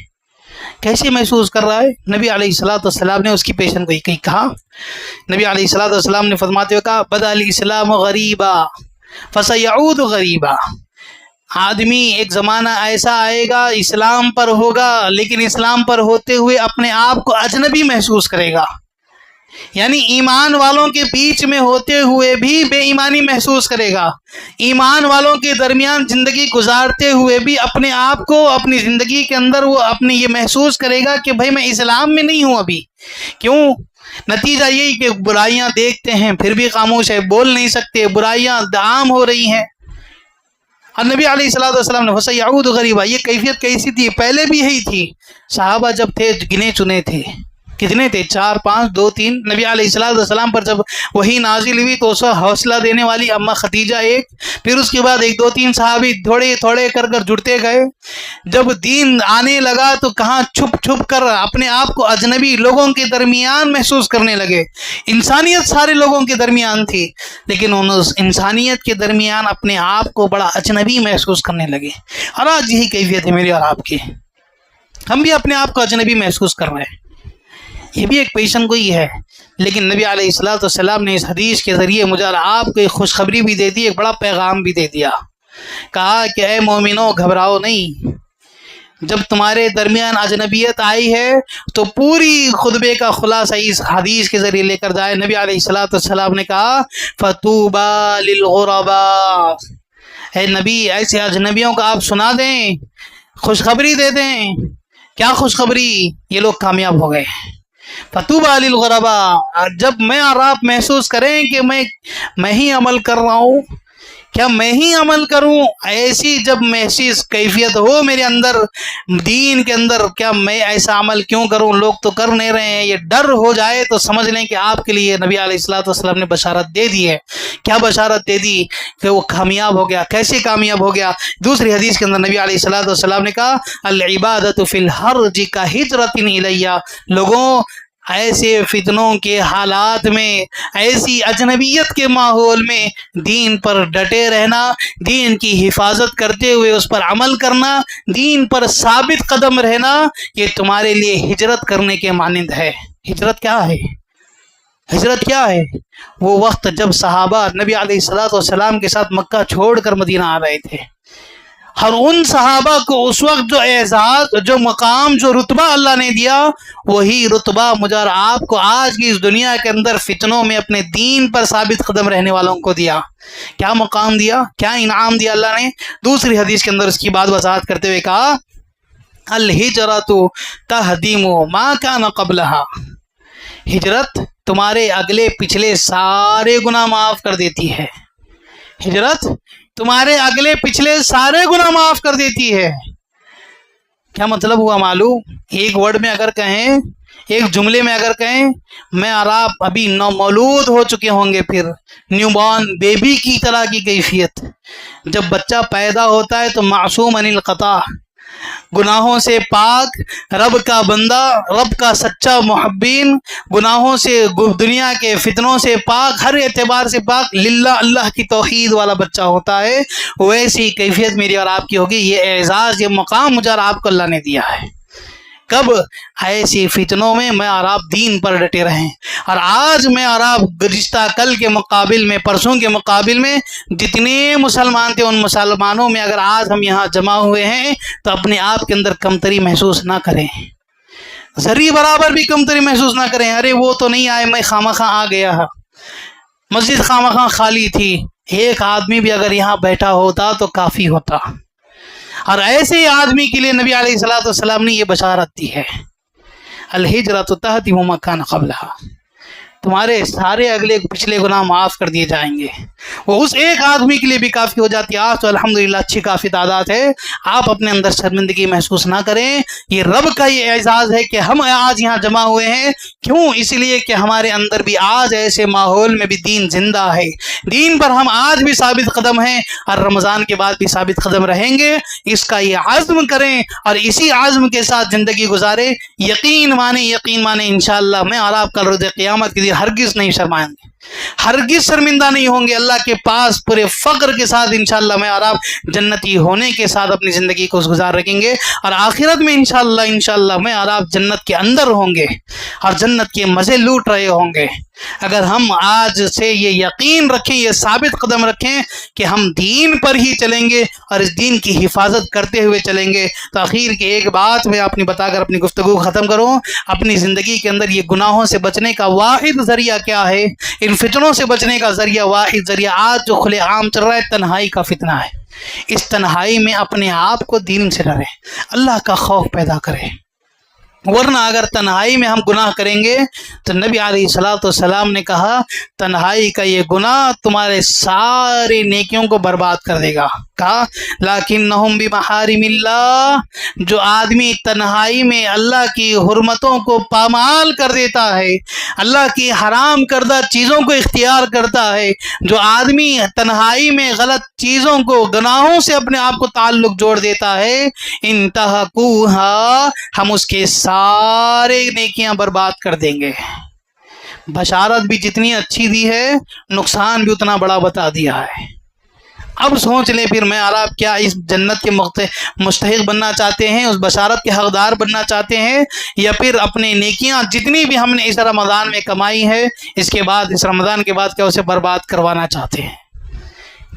کیسے محسوس کر رہا ہے؟ نبی علیہ الصلوۃ والسلام نے اس کی پیشن گوئی کہا. نبی علیہ الصلوۃ والسلام نے فرماتے ہوئے کہا بدأ الاسلام غریبا فسیعود غریبا. آدمی ایک زمانہ ایسا آئے گا اسلام پر ہوگا لیکن اسلام پر ہوتے ہوئے اپنے آپ کو اجنبی محسوس کرے گا. یعنی ایمان والوں کے بیچ میں ہوتے ہوئے بھی بے ایمانی محسوس کرے گا. ایمان والوں کے درمیان زندگی گزارتے ہوئے بھی اپنے آپ کو اپنی زندگی کے اندر وہ اپنی یہ محسوس کرے گا کہ بھائی میں اسلام میں نہیں ہوں ابھی. کیوں؟ نتیجہ یہی کہ برائیاں دیکھتے ہیں پھر بھی خاموش ہے، بول نہیں سکتے، برائیاں عام ہو رہی ہیں. اور نبی علیہ الصلوۃ والسلام نے فسیعود غریبا، یہ کیفیت کیسی تھی؟ پہلے بھی یہی تھی. صحابہ جب تھے گنے چنے تھے، کتنے تھے؟ 4 5 2 3. نبی علیہ الصلوۃ والسلام پر جب وہی نازل ہوئی تو اس حوصلہ دینے والی اما خدیجہ ایک، پھر اس کے بعد 1 2 3 صحابی تھوڑے تھوڑے کر جڑتے گئے. جب دین آنے لگا تو کہاں چھپ چھپ کر اپنے آپ کو اجنبی لوگوں کے درمیان محسوس کرنے لگے. انسانیت سارے لوگوں کے درمیان تھی لیکن اس انسانیت کے درمیان اپنے آپ کو بڑا اجنبی محسوس کرنے لگے. اور آج یہی کیفیت ہے میری اور آپ کی. ہم بھی اپنے آپ کو اجنبی محسوس کر رہے ہیں. یہ بھی ایک پیشن گوئی ہے. لیکن نبی علیہ الصلوۃ والسلام نے اس حدیث کے ذریعے مجھے اور آپ کو ایک خوشخبری بھی دے دی، ایک بڑا پیغام بھی دے دیا. کہا کہ اے مومنو گھبراؤ نہیں. جب تمہارے درمیان اجنبیت آئی ہے تو پوری خطبے کا خلاصہ اس حدیث کے ذریعے لے کر جائے. نبی علیہ الصلوۃ والسلام نے کہا فطوبی للغرباء. اے نبی ایسے اجنبیوں کا آپ سنا دیں، خوشخبری دے دیں. کیا خوشخبری؟ یہ لوگ کامیاب ہو گئے. فطوبی للغرباء. جب میں اور آپ محسوس کریں کہ میں ہی عمل کر رہا ہوں، کیا میں ہی عمل کروں، ایسی جب محسوس کیفیت ہو میرے اندر دین کے اندر، کیا میں ایسا عمل کیوں کروں، لوگ تو کر نہیں رہے ہیں، یہ ڈر ہو جائے تو سمجھ لیں کہ آپ کے لیے نبی علیہ الصلوۃ والسلام نے بشارت دے دی ہے. کیا بشارت دے دی؟ کہ وہ کامیاب ہو گیا. کیسے کامیاب ہو گیا؟ دوسری حدیث کے اندر نبی علیہ الصلوۃ والسلام نے کہا العبادۃ فی الحرج کہجرۃ الیہ. لوگوں ایسے فتنوں کے حالات میں، ایسی اجنبیت کے ماحول میں دین پر ڈٹے رہنا، دین کی حفاظت کرتے ہوئے اس پر عمل کرنا، دین پر ثابت قدم رہنا، یہ تمہارے لیے ہجرت کرنے کے مانند ہے. ہجرت کیا ہے؟ ہجرت کیا ہے؟ وہ وقت جب صحابہ نبی علیہ الصلوۃ والسلام کے ساتھ مکہ چھوڑ کر مدینہ آ رہے تھے، اور ان صحابہ کو اس وقت جو اعزاز، جو مقام، جو رتبہ اللہ نے دیا، وہی رتبہ مجھے اور آپ کو آج کی اس دنیا کے اندر فتنوں میں اپنے دین پر ثابت قدم رہنے والوں کو دیا. کیا مقام دیا، کیا انعام دیا اللہ نے؟ دوسری حدیث کے اندر اس کی بات وضاحت کرتے ہوئے کہا الہجرۃ تہدم ما کان قبلہا. ہجرت تمہارے اگلے پچھلے سارے گناہ معاف کر دیتی ہے. ہجرت تمہارے اگلے پچھلے سارے گناہ معاف کر دیتی ہے. کیا مطلب ہوا معلوم؟ ایک ورڈ میں اگر کہیں، ایک جملے میں اگر کہیں، میں اور آپ ابھی نومولود ہو چکے ہوں گے، پھر نیو بورن بیبی کی طرح کی کیفیت. جب بچہ پیدا ہوتا ہے تو معصوم عن الخطا، گناہوں سے پاک، رب کا بندہ، رب کا سچا محبین، گناہوں سے، دنیا کے فتنوں سے پاک، ہر اعتبار سے پاک، للہ اللہ کی توحید والا بچہ ہوتا ہے. ویسی کیفیت میری اور آپ کی ہوگی. یہ اعزاز، یہ مقام مجھے اور آپ کو اللہ نے دیا ہے. کب ایسی فتنوں میں میں اور آپ دین پر ڈٹے رہیں. اور آج میں اور آپ گزشتہ کل کے مقابل میں، پرسوں کے مقابل میں جتنے مسلمان تھے، ان مسلمانوں میں اگر آج ہم یہاں جمع ہوئے ہیں تو اپنے آپ کے اندر کمتری محسوس نہ کریں، ذری برابر بھی کمتری محسوس نہ کریں. ارے وہ تو نہیں آئے، میں خامخواہ آ گیا، مسجد خامخواہ خالی تھی، ایک آدمی بھی اگر یہاں بیٹھا ہوتا تو کافی ہوتا. اور ایسے ہی آدمی کے لیے نبی علیہ الصلوۃ والسلام نے یہ بشارت دی ہے، الہجرۃ تہدم ما کان قبلها، تمہارے سارے اگلے پچھلے گناہ معاف کر دیے جائیں گے. وہ اس ایک آدمی کے لیے بھی کافی ہو جاتی ہے. آج تو الحمدللہ اچھی کافی تعداد ہے. آپ اپنے اندر شرمندگی محسوس نہ کریں، یہ رب کا یہ اعزاز ہے کہ ہم آج یہاں جمع ہوئے ہیں. کیوں؟ اس لیے کہ ہمارے اندر بھی آج ایسے ماحول میں بھی دین زندہ ہے، دین پر ہم آج بھی ثابت قدم ہیں اور رمضان کے بعد بھی ثابت قدم رہیں گے. اس کا یہ عزم کریں اور اسی عزم کے ساتھ زندگی گزارے. یقین مانیں انشاءاللہ میں اور آپ کل روز قیامت کے دن ہرگز نہیں شرمائیں گے، ہرگز شرمندہ نہیں ہوں گے. اللہ کے پاس پورے فخر کے ساتھ انشاءاللہ میں اور آپ جنتی ہونے کے ساتھ اپنی زندگی کو گزار رکھیں گے. اور آخرت میں انشاءاللہ میں اور آپ جنت کے اندر ہوں گے اور جنت کے مزے لوٹ رہے ہوں گے. اگر ہم آج سے یہ یقین رکھیں، یہ ثابت قدم رکھیں کہ ہم دین پر ہی چلیں گے اور اس دین کی حفاظت کرتے ہوئے چلیں گے. تو آخر کی ایک بات میں اپنی بتا کر اپنی گفتگو ختم کروں. اپنی زندگی کے اندر یہ گناہوں سے بچنے کا واحد ذریعہ کیا ہے؟ ان فتنوں سے بچنے کا واحد ذریعہ آج جو کھلے عام چل رہا ہے، تنہائی کا فتنہ ہے. اس تنہائی میں اپنے آپ کو دین سے ڈریں، اللہ کا خوف پیدا کریں. ورنہ اگر تنہائی میں ہم گناہ کریں گے تو نبی علیہ الصلوۃ والسلام نے کہا تنہائی کا یہ گناہ تمہارے سارے نیکیوں کو برباد کر دے گا. کہا لیکنہم بمحارم اللہ، جو آدمی تنہائی میں اللہ کی حرمتوں کو پامال کر دیتا ہے، اللہ کی حرام کردہ چیزوں کو اختیار کرتا ہے، جو آدمی تنہائی میں غلط چیزوں کو، گناہوں سے اپنے آپ کو تعلق جوڑ دیتا ہے، انتہکوہا، ہم اس کے سارے نیکیاں برباد کر دیں گے. بشارت بھی جتنی اچھی دی ہے، نقصان بھی اتنا بڑا بتا دیا ہے. اب سوچ لیں پھر میں اور آپ کیا اس جنت کے مستحق بننا چاہتے ہیں، اس بشارت کے حقدار بننا چاہتے ہیں، یا پھر اپنے نیکیاں جتنی بھی ہم نے اس رمضان میں کمائی ہے، اس رمضان کے بعد کیا اسے برباد کروانا چاہتے ہیں؟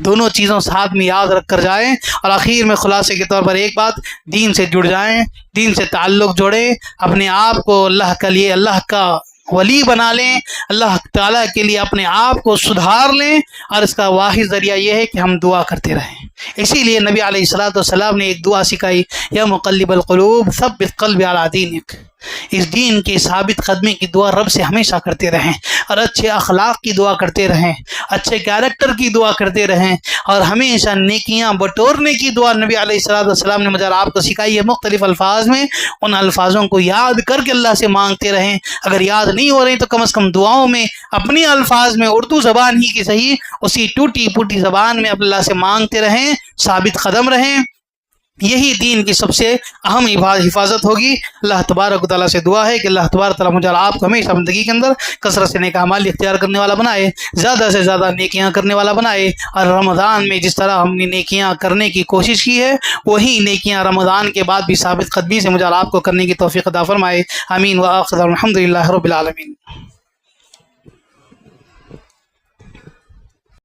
دونوں چیزوں ساتھ میں یاد رکھ کر جائیں. اور آخر میں خلاصے کے طور پر ایک بات، دین سے جڑ جائیں، دین سے تعلق جوڑیں، اپنے آپ کو اللہ کے لیے اللہ کا ولی بنا لیں، اللہ تعالیٰ کے لیے اپنے آپ کو سدھار لیں. اور اس کا واحد ذریعہ یہ ہے کہ ہم دعا کرتے رہیں. اسی لیے نبی علیہ الصلوۃ والسلام نے ایک دعا سکھائی، یا مقلب القلوب ثبت قلبی علی دینک. اس دین کی ثابت قدمی کی دعا رب سے ہمیشہ کرتے رہیں، اور اچھے اخلاق کی دعا کرتے رہیں، اچھے کیریکٹر کی دعا کرتے رہیں، اور ہمیشہ نیکیاں بٹورنے کی دعا نبی علیہ الصلوۃ والسلام نے مجھے آپ کو سکھائی ہے مختلف الفاظ میں. ان الفاظوں کو یاد کر کے اللہ سے مانگتے رہیں. اگر یاد نہیں ہو رہے تو کم از کم دعاؤں میں اپنی الفاظ میں، اردو زبان ہی کی صحیح، اسی ٹوٹی پوٹی زبان میں اللہ سے مانگتے رہیں، ثابت قدم رہیں. یہی دین کی سب سے اہم حفاظت ہوگی. اللہ تبارک و تعالیٰ سے دعا ہے کہ اللہ تبارک تعالیٰ مجھے آپ کو ہمیشہ زندگی کے اندر کثرت سے نیک اعمال اختیار کرنے والا بنائے، زیادہ سے زیادہ نیکیاں کرنے والا بنائے. اور رمضان میں جس طرح ہم نے نیکیاں کرنے کی کوشش کی ہے، وہی نیکیاں رمضان کے بعد بھی ثابت قدمی سے مجھے آپ کو کرنے کی توفیق عطا فرمائے. آمین. وآخر الحمدللہ رب العالمین.